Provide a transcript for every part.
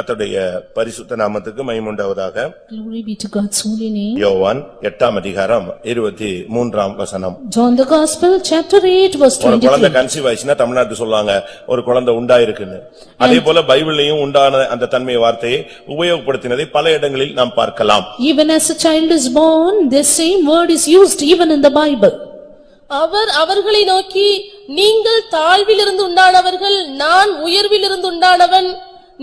கர்த்தருடைய பரிசுத்த நாமத்துக்கு மகிமை உண்டாவதாக. Glory be to God's holy name. யோவான் 8ஆம் அதிகாரம் 23ஆம் வசனம். John the Gospel chapter 8 verse ஒரு குழந்தை 23. கன்சீவ் ஆயிச்சுன்னா தமிழ்நாட்டுல சொல்லுவாங்க ஒரு குழந்தை உண்டாயிருக்குன்னு. அதே போல பைபிள்லயும் உண்டான அந்த தன்மை வார்த்தையை உபயோகப்படுத்தினதை பல இடங்களில் நாம் பார்க்கலாம். Even as a child is born, this same word is used even in the Bible. அவர் அவர்களை நோக்கி, நீங்கள் தாழ்விலிருந்து உண்டானவர்கள், நான் உயர்விலிருந்து உண்டானவன்.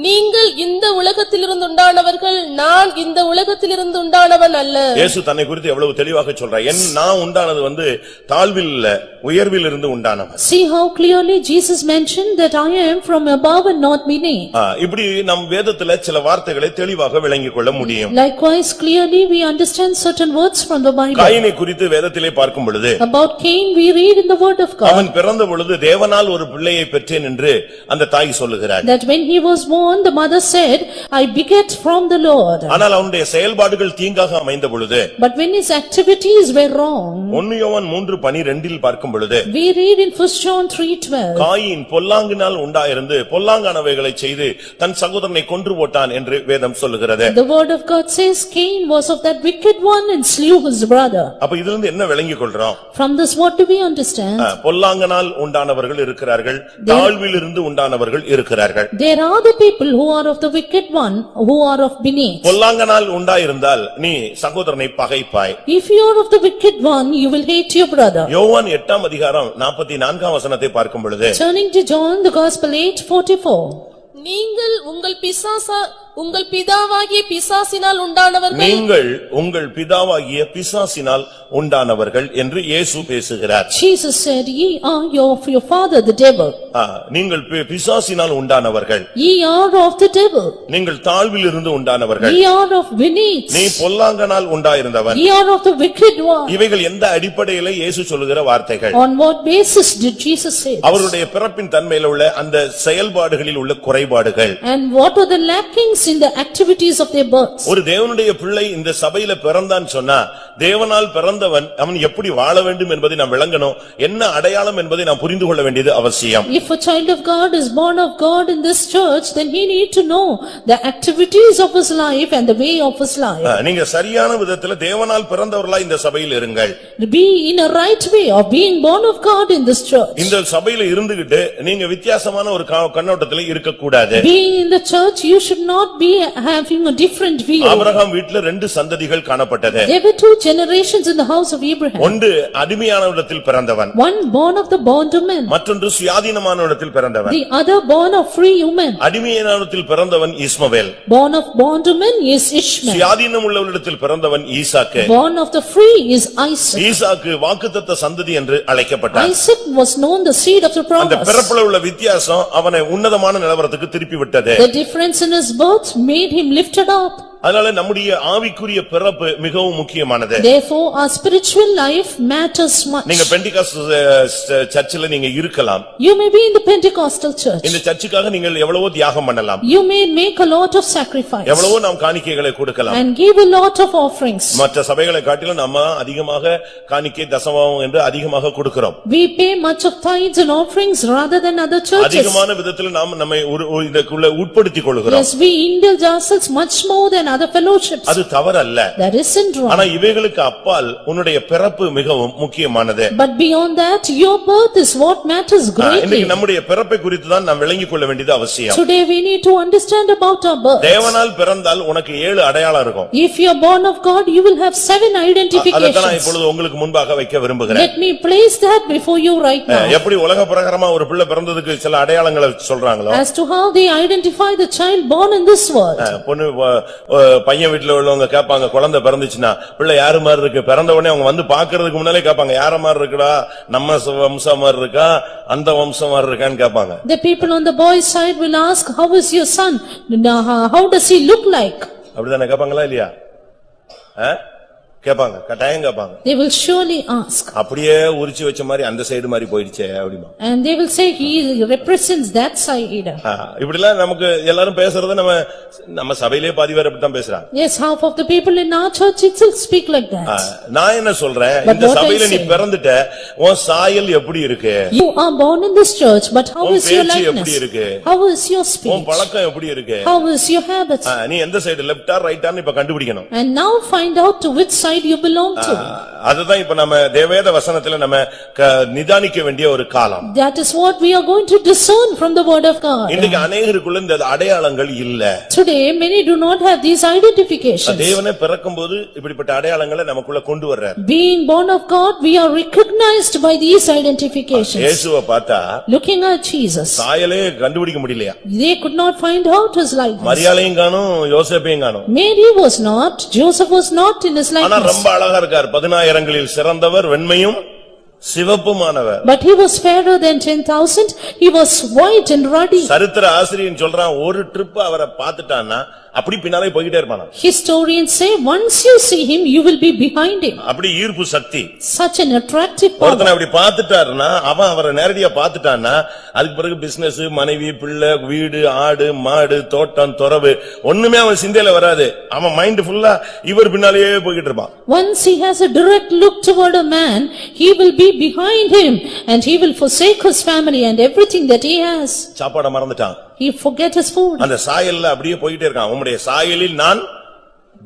நீங்கள் இந்த உலகத்திலிருந்து உண்டானவர்கள், நான் இந்த உலகத்திலிருந்து உண்டானவன் அல்ல. இயேசு தன்னை குறித்து எவ்வளவு தெளிவாக சொல்றார். நான் உண்டானது தாழ்வில் இல்ல, உயர்வில் இருந்து உண்டானவன். See how clearly Jesus mentioned that I am from above and not beneath. இப்படி நம் வேதத்துல சில வார்த்தைகளை தெளிவாக விளங்கிக் கொள்ள முடியும். Likewise clearly we understand certain words from the Bible. காயினை குறித்து வேதத்திலே பார்க்கும் பொழுது About Cain we read in the word of God. அவன் பிறந்த பொழுது தேவனால் ஒரு பிள்ளையை பெற்றேன் என்று அந்த தாய் சொல்லுகிறார். That when he was born, the mother said, I beget from the Lord. ஆனால் அவனுடைய செயல்பாடுகள் தீங்காக அமைந்த பொழுது But when his activities were wrong, 1 யோவான் 3:12 பார்க்கும் பொழுது we read in 1 John 3:12. Coin பொல்லாங்கினால் உண்டாயிருந்து பொல்லாங்கானவைகளை செய்து தன் சகோதரனை கொன்று போட்டான் என்று வேதம் சொல்லுகிறது. The word of God says Cain was of that wicked one and slew his brother. அப்ப இதிலிருந்து என்ன விளங்கிக் கொள்றோம்? From this what do we understand? பொல்லாங்கனால் உண்டானவர்கள் இருக்கிறார்கள், தாழ்விலிருந்து உண்டானவர்கள் இருக்கிறார்கள். There are the people who are of the wicked one, who are of beneath. பொல்லாங்கனால் உண்டாயிருந்தால் நீ சகோதரனை பகைப்பாய். If you are of the wicked one, you will hate your brother. யோவான் 8ஆம் அதிகாரம் 44ஆம் வசனத்தை பார்க்கும் பொழுது Turning to John the Gospel 8:44. நீங்கள் உங்கள் பிதாவாகிய பிசாசினால் உண்டானவர்கள். நீங்கள் உங்கள் பிதாவாகிய பிசாசினால் உண்டானவர்கள் என்று இயேசு பேசுகிறார். Jesus said, Ye are of your father the devil. நீங்கள் பிசாசினால் உண்டானவர்கள். Ye are of the devil. நீங்கள் தாழ்விலிருந்து உண்டானவர்கள். Ye are of beneath. நீ பொல்லாங்கனால் உண்டாயிருந்தவன். Ye are of the wicked one. இவைகள் எந்த அடிப்படையில இயேசு சொல்லுகிற வார்த்தைகள்? On what basis did Jesus say this? அவருடைய பிறப்பின் தன்மையில் உள்ள அந்த செயல்பாடுகளில் உள்ள குறைபாடுகள். And what are the lackings in the activities of their births? ஒரு தேவனுடைய பிள்ளை இந்த சபையில பிறந்தான் சொன்னா தேவனால் பிறந்தவன் அவன் எப்படி வாழ வேண்டும் என்பதை நாம் விளங்கணும். என்ன அடையாளம் என்பதை நாம் புரிந்து கொள்ள வேண்டியது அவசியம். If a child of God is born of God in this church, then he need to know the activities of his life and the way of his life. நீங்க சரியான விதத்துல தேவனால் பிறந்தவர்களா இந்த சபையில் இருங்கள். Be in a right way of being born of God in this church. இந்த சபையில இருந்துகிட்டு நீங்க வித்தியாசமான ஒரு கண்ணோட்டத்துல இருக்க கூடாது. Being in the church, you should not be having a different view. Abraham வீட்டில் 2 சந்ததிகள் காணப்பட்டது. There were 2 generations in the house of Abraham. ஒன்று அடிமையானவரிடத்தில் பிறந்தவன், One born of the bondwoman, மற்றொன்று சுயாதீனமானவரிடத்தில் பிறந்தவன். the other born of free woman. அடிமையானவரிடத்தில் பிறந்தவன் இஸ்மவேல், Born of bondwoman is Ishmael. சுயாதீனம் உள்ளவரிடத்தில் பிறந்தவன் ஈசாக்கு. Born of the free is Isaac. ஈசாக்கு வாக்குத்தத்த சந்ததி என்று அழைக்கப்பட்டான். Isaac was known the seed of the அந்த promise. பிறப்புல உள்ள வித்தியாசம் அவனை உன்னதமான நிலவரத்துக்கு திருப்பி விட்டது. The difference in his birth made him lifted up. அதனால நம்முடைய ஆவிக்குரிய பிறப்பு மிகவும் முக்கியமானது. Therefore our spiritual life matters much. நீங்க பெண்டிகாஸ்ட் சர்ச்சில் நீங்க இருக்கலாம். You may be in the Pentecostal church. இந்த சர்ச்சுக்காக நீங்கள் எவ்வளவோ தியாகம் பண்ணலாம். You may make a lot of sacrifice. எவ்வளவோ நாம் காணிக்கைகளை கொடுக்கலாம். And give a lot of offerings. மற்ற சபைகளை காட்டிலும் நம்ம அதிகமாக காணிக்கை தசமம் என்று அதிகமாக கொடுக்கிறோம். We pay much of tithes and offerings rather than other churches. அதிகமான விதத்தில் நாம் நம்மை இதற்குள்ள உட்படுத்திக் கொள்கிறோம். Yes, we indulge ourselves much more than other fellowships. அது தவறல்ல. That isn't wrong. ஆனா இவைகளுக்கு அப்பால் உன்னுடைய பிறப்பு மிகவும் முக்கியமானது. But beyond that, your birth is what matters greatly. இன்னைக்கு நம்முடைய பிறப்பை குறித்து தான் நாம் விளங்கிக் கொள்ள வேண்டியது அவசியம். Today we need to understand about our birth. தேவனால் பிறந்தால் உனக்கு 7 அடையாளம் இருக்கும். If you are born of God, you will have 7 identifications. அததான் நான் இப்பொழுது உங்களுக்கு முன்பாக வைக்க விரும்புகிறேன். Let me place that before you right now. எப்படி உலக பிரகாரமா ஒரு பிள்ளை பிறந்ததுக்கு சில அடையாளங்களை சொல்றாங்களோ, As to how they identify the child born in this world. பொண்ணு பையன் வீட்டுல உள்ளவங்க கேட்பாங்க குழந்தை பிறந்துச்சுன்னா பிள்ளை யாரு மாதிரி இருக்கு, பிறந்த உடனே அவங்க வந்து பாக்குறதுக்கு முன்னாலே கேட்பாங்க யார மாதிரி இருக்குடா, நம்ம வம்சம் மாதிரி இருக்கா அந்த வம்சம் மாதிரி இருக்கான்னு கேட்பாங்க. The people on the boys side will ask, how is your son? How does he look like? அப்படிதானே கேட்பாங்களா இல்லையா? கேட்பாங்க, கட்டாயம் கேட்பாங்க. They will surely ask. அப்படியே உரிச்சு வச்ச மாதிரி அந்த சைடு மாதிரி போயிடுச்சே அப்படிமா. And they will say he represents that side. இப்படிலாம் நமக்கு எல்லாரும் பேசுறது நம்ம சபையிலே பாதி பேர் அப்படித்தான் பேசுறாங்க. Yes, half of the people in our church itself speak like that. நான் என்ன சொல்றேன், இந்த சபையில நீ பிறந்துட்ட, உன் சாயல் எப்படி இருக்கு? You are born in this church, but how is your likeness? How is your speech? உன் பழக்கம் எப்படி இருக்கு? How is your habits? நீ எந்த சைடு, லெஃப்ட் ஆர் ரைட் ஆன்னு இப்ப கண்டுபிடிக்கணும். And now find out to which side you belong to. அதுதான் இப்ப நம்ம தேவவேத வசனத்துல நம்ம நிதானிக்க வேண்டிய ஒரு காலம். That is what we are going to discern from the word of God. இன்னைக்கு अनेகருக்குள்ள இந்த அடையாளங்கள் இல்ல. Today many do not have these identifications. தேவனே பிறக்கும்போது இப்படிப்பட்ட அடையாளங்களை நமக்குள்ள கொண்டு வர்றார். Being born of God, we are recognized by these identifications. இயேசுவை பார்த்தா looking at Jesus, சாயலே கண்டுபிடிக்க முடியலையா? they could not find out his likeness. மரியாளையும் காணோம், யோசேப்பையும் காணோம். Mary was not, Joseph was not in his likeness. ஆனா ரொம்ப அழகா இருக்கார். 10000களில் சிறந்தவர், வெண்மையும் சிவப்புமானவர். But he was fairer than 10,000. He was white and ruddy. சரித்திர ஆசிரியன் சொல்றான், ஒரு ட்ரிப் அவரை பார்த்துட்டான்னா அப்படி பின்னாலே போயிட்டே இருப்பானா. Historians say once you see him, you will be behind him. அப்படி ஈர்ப்பு சக்தி. Such an attractive power. ஒருத்தனை அப்படி பார்த்துட்டாருன்னா, அவன் அவரை நேரடியா பார்த்துட்டான்னா, அதுக்கு பிறகு பிசினஸ், மனைவி, பிள்ளை, வீடு, ஆடு, மாடு, தோட்டம், துறவு ஒண்ணுமே அவன் சிந்தையில வராது. அவன் மைண்ட் ஃபுல்லா இவர் பின்னாலேயே போயிட்டு இருப்பான். Once he has a direct look toward a man, he will be behind him and he will forsake his family and everything that he has. சாப்பாட மறந்துட்டான். He forget his food. அந்த சாயல்ல அப்படியே போயிட்டே இருக்கான். உம்முடைய சாயலில் நான்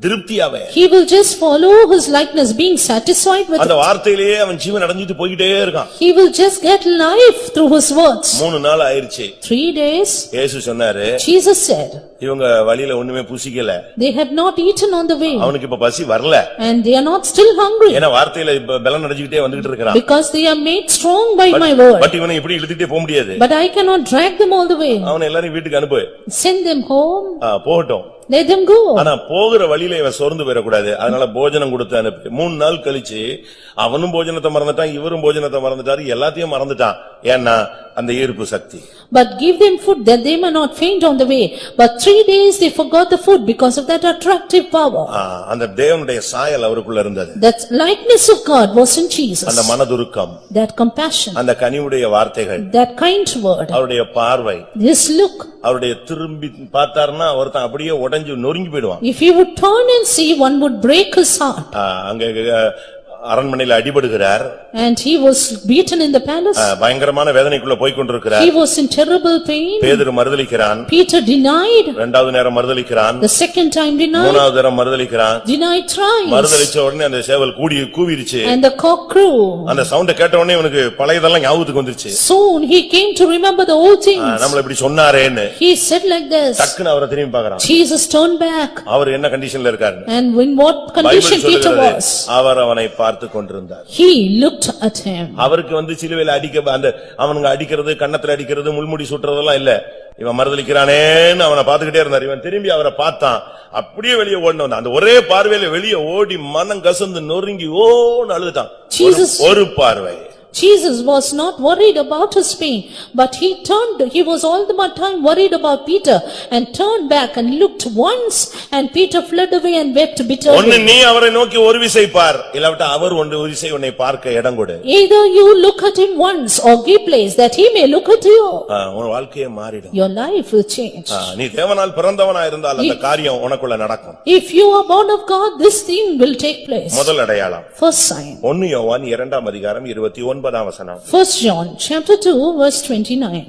திருப்தியாவே. He will just follow his likeness, being satisfied with அந்த it. வார்த்தையிலேயே அவன் ஜீவன் அடைஞ்சிட்டு போயிட்டே இருக்கான். He will just get life through his words. 3 நாள் ஆயிருச்சு. 3 days. இயேசு சொன்னாரு, Jesus said, இவங்க வழியில ஒண்ணுமே புசிக்கல. they had not eaten on the way. அவனுக்கு இப்ப பசி வரல. And they are not still hungry. ஏன்னா வார்த்தையில பலன் அடைஞ்சிட்டே வந்துட்டு இருக்கான். Because they are made strong by my word. But இவனை இப்படி இழுத்துட்டே போக முடியாது. But I cannot drag them all the way. அவனை எல்லாரும் வீட்டுக்கு அனுப்பு. Send them home. போகட்டும். Let them go. ஆனா போகிற வழியில இவன் சோர்ந்து போயிடக்கூடாது. அதனால போஜனம் கொடுத்து அனுப்பு. 3 நாள் கழிச்சு அவனும் போஜனத்தை மறந்துட்டான், இவரும் போஜனத்தை மறந்துட்டாரு, எல்லாத்தையும் மறந்துட்டான். ஏன்னா அந்த ஈர்ப்பு சக்தி. But give them food that they may not faint on the way. But 3 days they forgot the food because of that attractive power. அந்த தேவனுடைய சாயல் அவருக்குள்ள இருந்தது. That likeness of God was in Jesus. அந்த மனதுருக்கம், that compassion, அந்த கனிவுடைய வார்த்தைகள், that kind word, அவருடைய பார்வை, this look. அவருடைய திரும்பி பார்த்தாருன்னா ஒருத்தன் அப்படியே உடைஞ்சு நொறுங்கி போயிடுவான். If he would turn and see, one would break his heart. அங்க அரண்மனையில அடிபடுகிறார். And he was beaten in the palace. பயங்கரமான வேதனைக்குள்ள போய் கொண்டிருக்கிறார். He was in terrible pain. பேதுரு மறுதலிக்கிறான். Peter denied. இரண்டாவது நேரம் மறுதலிக்கிறான். The second time denied. மூணாவது நேரம் மறுதலிக்கிறான். Denied thrice. மறுதலிச்ச உடனே அந்த சேவல் கூவிருச்சு. And the cock crew. அந்த சவுண்ட கேட்ட உடனே இவனுக்கு பழையதெல்லாம் ஞாபகத்துக்கு வந்துருச்சு. Soon he came to remember the old things. நம்மள இப்படி சொன்னாரேன்னு. He said like this. டக்குன்னு அவரை திரும்பி பார்க்கறான். Jesus turned back. அவர் என்ன கண்டிஷன்ல இருக்காரு? And in what condition Peter was? அவர் அவனை பார்த்து கொண்டிருந்தார். He looked at him. அவருக்கு சிலுவையில அந்த அவனுங்க அடிக்கிறது, கன்னத்துல அடிக்கிறது, முள்முடி சுட்டுறதெல்லாம் இல்ல. இவன் மறுதலிக்கிறானேன்னு அவனை பார்த்துக்கிட்டே இருந்தார். இவன் திரும்பி அவரை பார்த்தான். அப்படியே வெளியே ஓடினவன் அந்த ஒரே பார்வையில வெளியே ஓடி மனம் கசந்து நொறுங்கி ஓன்னு அழுதுட்டான். ஒரு பார்வை. Jesus was not worried about his pain, but he was all the time worried about Peter and turned back and looked once and Peter fled away and wept bitterly. ஒன்னு நீ அவரை நோக்கி ஒரு விசை பார், இல்லாவிட்டா அவர் ஒரு விசை உன்னை பார்க்க இடம் கொடு. Either you look at him once or give place that he may look at you. உன் வாழ்க்கையே மாறிடும். Your life will change. நீ தேவனால் பிறந்தவனா இருந்தால் அந்த காரியம் உனக்குள்ள நடக்கும். If you are born of God, this thing will take place. முதல் அடையாளம். First sign. 1 யோவான் 2ஆம் அதிகாரம் 29ஆம் வசனம். 1 John chapter 2 verse 29.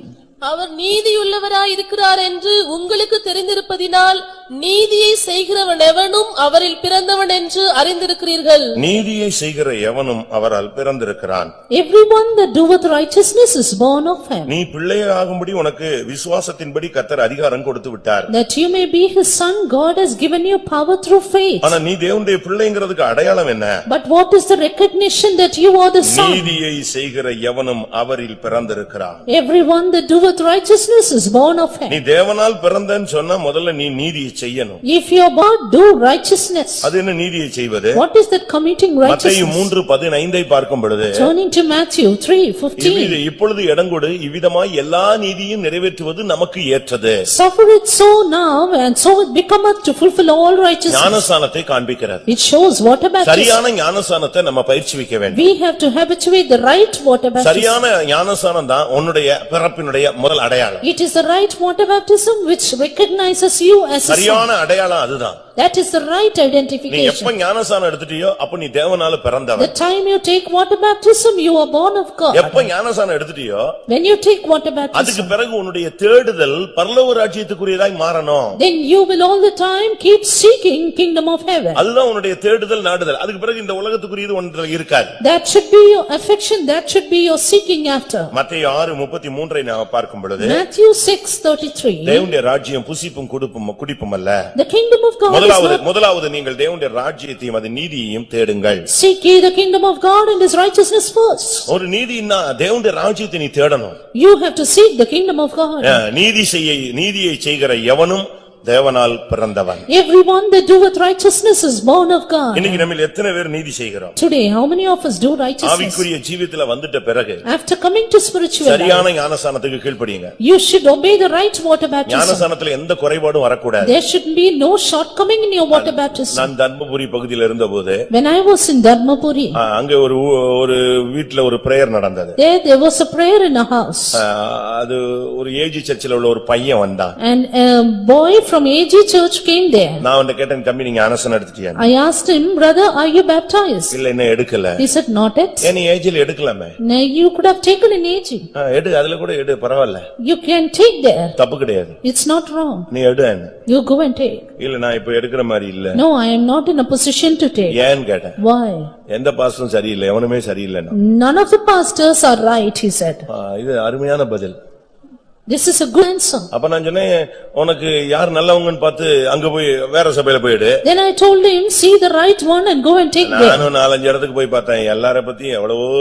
அவர் நீதியுள்ளவராய் இருக்கிறார் என்று உங்களுக்கு தெரிந்திருப்பதினால் நீதியை செய்கிறவன் எவனும் அவரில் பிறந்தவன் என்று அறிந்திருக்கிறீர்கள். நீதியை செய்கிற எவனும் அவரால் பிறந்திருக்கிறான். Everyone that doeth righteousness is born of him. நீ பிள்ளையாகும்படி உனக்கு விசுவாசத்தின்படி கர்த்தர் அதிகாரம் கொடுத்து விட்டார். That you may be his son, God has given you power through faith. ஆனா நீ தேவனுடைய பிள்ளைங்கிறதுக்கு அடையாளம் என்ன? But what is the recognition that you are the son? நீதியை செய்கிற எவனும் அவரில் பிறந்திருக்கிறான். Everyone that doeth righteousness is born of him. நீ தேவனால் பிறந்தன்னு சொன்னா முதல்ல நீ நீதியை செய்யணும். If you are about do righteousness. அது என்ன நீதியை செய்வது? What is that committing மத்தேயு righteousness? 3:15 பார்க்கும் பொழுது Turning to Matthew 3:15. இப்பொழுது இடங்கொடு இவ்விதமாய் எல்லா நீதியும் நிறைவேற்றுவது நமக்கு ஏற்றது. Suffer it so now and so it becometh to fulfill all righteousness. ஞானஸ்நானத்தை காண்பிக்கிறது. It shows water baptism. சரியான ஞானஸ்நானத்தை நம்ம பயிற்சி வைக்க வேண்டும். We have to habituate the right water baptism. சரியான ஞானஸ்நானம் தான் உன்னுடைய பிறப்பினுடைய முதல் அடையாளம். It is the right water baptism which recognizes you as a son. சரியான அடையாளம் அதுதான். That is the right நீ identification. எப்ப ஞானஸ்நானம் எடுத்துட்டியோ அப்ப நீ தேவனால பிறந்தவன். The time you take water baptism, you are born of God. எப்ப ஞானஸ்நானம் எடுத்துட்டியோ When you take water அதுக்கு baptism, பிறகு உன்னுடைய தேடுதல் பரலோக ராஜ்யத்துக்குரியதாய் மாறணும். then you will all the time keep seeking kingdom of heaven. அதுதான் உன்னுடைய தேடுதல் நாடுதல். அதுக்கு பிறகு இந்த உலகத்துக்குரியது ஒன்று இருக்காது. That should be your affection, that should be your seeking after. மத்தேயு 6:33 நாம் பார்க்கும் பொழுது Matthew 6:33. தேவனுடைய ராஜ்யம் புசிப்பும் குடிப்பும் அல்ல. The kingdom of God is not. முதலாவது நீங்கள் தேவனுடைய ராஜ்யத்தையும் அது நீதியையும் தேடுங்கள். Seek ye the kingdom of God and his righteousness first. ஒரு நீதினா தேவனுடைய ராஜ்யத்தை நீ தேடணும். You have to seek the kingdom of God. நீதியை செய்கிற எவனும் தேவனால் பிறந்தவன். Everyone that doeth righteousness is born of God. இன்னைக்கு நம்ம எத்தனை பேர் நீதி செய்கிறோம்? Today, how many of us do righteousness? ஆவிக்குரிய ஜீவிதத்துல வந்துட்ட பிறகு After coming to spiritual life, சரியான ஞானஸ்நானத்துக்கு கீழ்ப்படியுங்க. you should obey the right water baptism. ஞானஸ்நானத்துல எந்த குறைபாடும் வரக்கூடாது. There should be no shortcoming in your water baptism. நான் தர்மபுரி பகுதியில் இருந்தபோது When I was in Dharmapuri, அங்க ஒரு வீட்ல ஒரு பிரேயர் நடந்தது. there was a prayer in a house. அது ஒரு ஏஜி சர்ச்சில் உள்ள ஒரு பையன் வந்தான். And a boy from AG church came there. நான் அவன்கிட்ட கேட்டேன், தம்பி நீங்க ஞானஸ்நானம் எடுத்துட்டியா? I asked him, brother, are you baptized? இல்ல இன்னும் எடுக்கல. He said, not yet. நீ ஏஜில எடுக்கலாமே. No, you could have taken in AG. எடு, அதுல கூட எடு, பரவாயில்ல. You can take there. தப்பு கிடையாது. It's not wrong. நீ எடு. You go and take. இல்ல நான் இப்ப எடுக்கிற மாதிரி இல்ல. No, I am not in a position to take. ஏன் கேட்டேன். Why? எந்த பாஸ்டரும் சரியில்லை, எவனுமே சரியில்லை. None of the pastors are right, he said. இது அருமையான பதில். This is a good answer. அப்ப நான் சொன்னேன், உனக்கு யார் நல்லவங்கன்னு பார்த்து அங்க போய் வேற சபையில போயிடு. Then I told him, see the right one and go and take there. நானும் 4-5 இடத்துக்கு போய் பார்த்தேன், எல்லார பத்தி எவ்வளவோ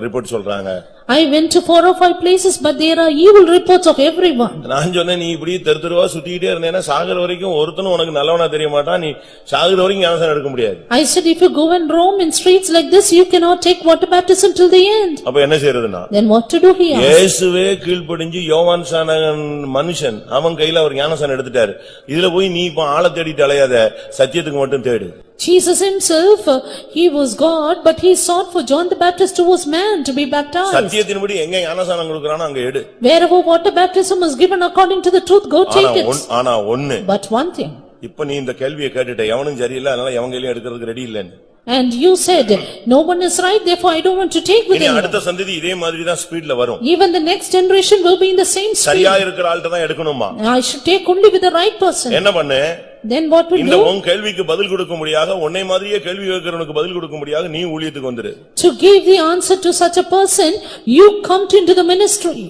ரிப்போர்ட் சொல்றாங்க. I went to 4 or 5 places, but there are evil reports of everyone. நான் சொன்னேன், நீ இப்படி தெருவா சுத்திட்டே இருந்தேன்னா சாகர வரைக்கும் ஒருத்தனும் உனக்கு நல்லவனா தெரிய மாட்டான், நீ சாகர வரைக்கும் ஞானஸ்நானம் எடுக்க முடியாது. I said, if you go and roam in streets like this, you cannot take water baptism till the end. அப்ப என்ன செய்யறதுன்னா, Then what to do here? இயேசுவே கீழ்ப்படிஞ்சு யோவான் சானகன் மனுஷன் அவன் கையில ஒரு ஞானஸ்நானம் எடுத்துட்டாரு. இதுல போய் நீ இப்ப ஆளை தேடிட்டு அலையாத, சத்தியத்துக்கு மட்டும் தேடு. Jesus himself, he was God, but he sought for John the Baptist who was man to be baptized. சத்தியத்தின்படி எங்க ஞானஸ்நானம் கொடுக்கறானோ அங்க எடு. Wherever water baptism is given according to the truth, go take it. ஆனா ஒண்ணு. But one thing. இப்ப நீ இந்த கேள்வியை கேட்டுட்ட, எவனும் சரியில்லை, அதனால எவன் கையில எடுக்கிறதுக்கு ரெடி இல்லன்னு. And you said, no one is right, therefore I don't want to take with இனி him. அடுத்த சந்ததி இதே மாதிரி தான் ஸ்பீட்ல வரும். Even the next generation will be in the same speed. சரியா இருக்கிற ஆள்கிட்ட தான் எடுக்கணுமா? I should take only with the right person. என்ன பண்ணு? Then what will இந்த do? உன் கேள்விக்கு பதில் கொடுக்க முடியாத, உன்னை மாதிரியே கேள்வி கேட்கிறவனுக்கு பதில் கொடுக்க முடியாத நீ ஊழியத்துக்கு வந்துரு. To give the answer to such a person, you come into the ministry.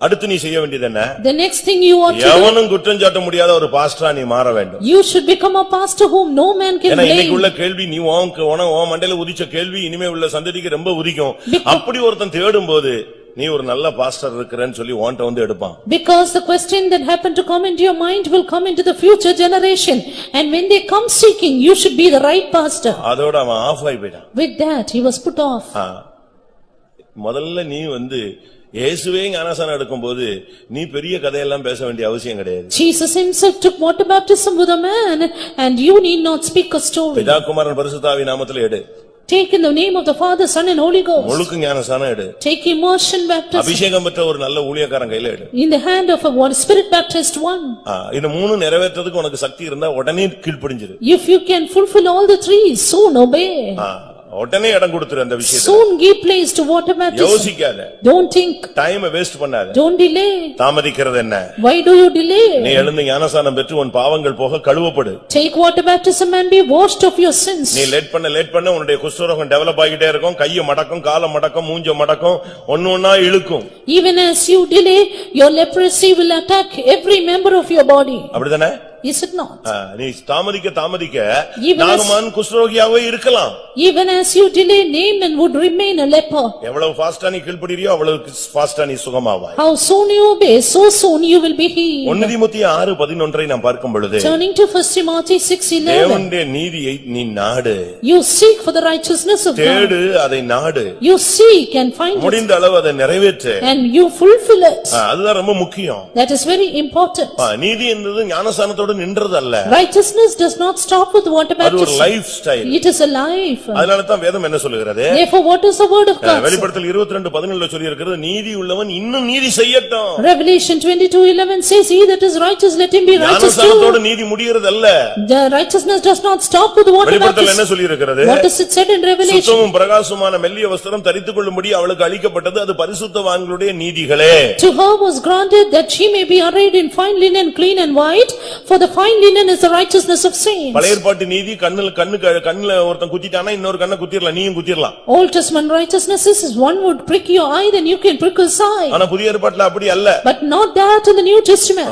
அடுத்து நீ செய்ய வேண்டியது என்ன? The next thing you ought to do, எவனும் குற்றம் சாட்ட முடியாத ஒரு பாஸ்டரா நீ மாற வேண்டும். you should become a pastor whom no man can ஏன்னா இன்னைக்கு blame. உள்ள கேள்வி, நீ உன் மண்டையில உதிச்ச கேள்வி இனிமே உள்ள சந்ததிக்கு ரொம்ப உதிக்கும். அப்படி ஒருத்தன் தேடும் போது நீ ஒரு நல்ல பாஸ்டர் இருக்கிறேன்னு சொல்லி உன்கிட்ட வந்து எடுப்பான். Because the question that happened to come into your mind will come into the future generation. And when they come seeking, you should be the right pastor. அதோட அவன் ஆஃப் ஆகி போயிட்டான். With that, he was put off. முதல்ல நீ இயேசுவே ஞானஸ்நானம் எடுக்கும்போது நீ பெரிய கதையெல்லாம் பேச வேண்டிய அவசியம் கிடையாது. Jesus himself took water baptism with a man, and you need not speak a story. பிதா குமாரன் பரிசுத்த ஆவி நாமத்திலே எடு. Take in the name of the Father, Son and Holy Ghost. முழுக்கு ஞானஸ்நானம் எடு. Take immersion baptism. அபிஷேகம் பெற்ற ஒரு நல்ல ஊழியக்காரன் கையில எடு. In the hand of a one spirit baptized one. இந்த மூணு நிறைவேற்றதுக்கு உனக்கு சக்தி இருந்தா உடனே கீழ்ப்படிஞ்சிரு. If you can fulfill all the three, soon obey. உடனே இடம் கொடுத்துரு அந்த விஷயத்தை. Soon give place to water baptism. யோசிக்காத. Don't think. டைம் வேஸ்ட் பண்ணாத. Don't delay. தாமதிக்கிறது என்ன? Why do you delay? நீ எழுந்து ஞானஸ்நானம் பெற்று உன் பாவங்கள் போக கழுவப்படு. Take water baptism and be washed of your sins. நீ லேட் பண்ண உன்னுடைய குஷ்டரோகம் டெவலப் ஆகிட்டே இருக்கும். கையை மடக்கும், காலை மடக்கும், மூஞ்ச மடக்கும், ஒண்ணா இழுக்கும். Even as you delay, your leprosy will attack every member of your body. அப்படிதானே? Is it not? நீ தாமதிக்க Even as- நாகமான் குஷ்டரோகியாவே இருக்கலாம். Even as you delay, Naaman would remain a leper. எவ்வளவு ஃபாஸ்டா நீ கீழ்ப்படிறியோ அவ்வளவு ஃபாஸ்டா நீ சுகமாவாய். How soon you obey, so soon you will be healed. 1 தீமோத்தேயு 6:11 நாம் பார்க்கும் பொழுது Turning to 1 Timothy 6:11. தேவனுடைய நீதியை நீ நாடு, You seek for the righteousness of God. தேடு, அதை நாடு, You seek and find it. முடிந்த அளவு அதை நிறைவேற்று. And you fulfill it. அதுதான் ரொம்ப முக்கியம். That is very important. நீதி என்பது ஞானஸ்நானத்தோட நின்றது அல்ல. Righteousness does not stop with water அது ஒரு baptism. Life style. It is a life. அதனால தான் வேதம் என்ன சொல்லுகிறது? Therefore, what is the word of God? வெளிப்படுத்தல் 22:17 சொல்லி இருக்கிறது, நீதி உள்ளவன் இன்னும் நீதி செய்யட்டும். Revelation 22:11 says, He that is righteous, let him be righteous ஞானஸ்நானத்தோட too. நீதி முடிகிறது அல்ல. The righteousness does not stop with water வெளிப்படுத்தல் என்ன baptism. சொல்லி இருக்கிறது? What is it said in Revelation? சுத்தமும் பிரகாசமான மெல்லிய வஸ்திரம் தரித்துக் கொள்ளும்படி அவளுக்கு அளிக்கப்பட்டது, அது பரிசுத்தவான்களுடைய நீதிகளே. To her was granted that she may be arrayed in fine linen, clean and white, for the fine linen is the righteousness of saints. பழைய ஏற்பாட்டு நீதி கண்ணுல ஒருத்தன் குத்திட்டானா இன்னொரு கண்ணை குத்திரலாம், நீயும் குத்திரலாம். Old Testament righteousness is one would prick your eye, then you can prick his eye. ஆனா புதிய ஏற்பாட்டுல அப்படி அல்ல. But not that in the New Testament.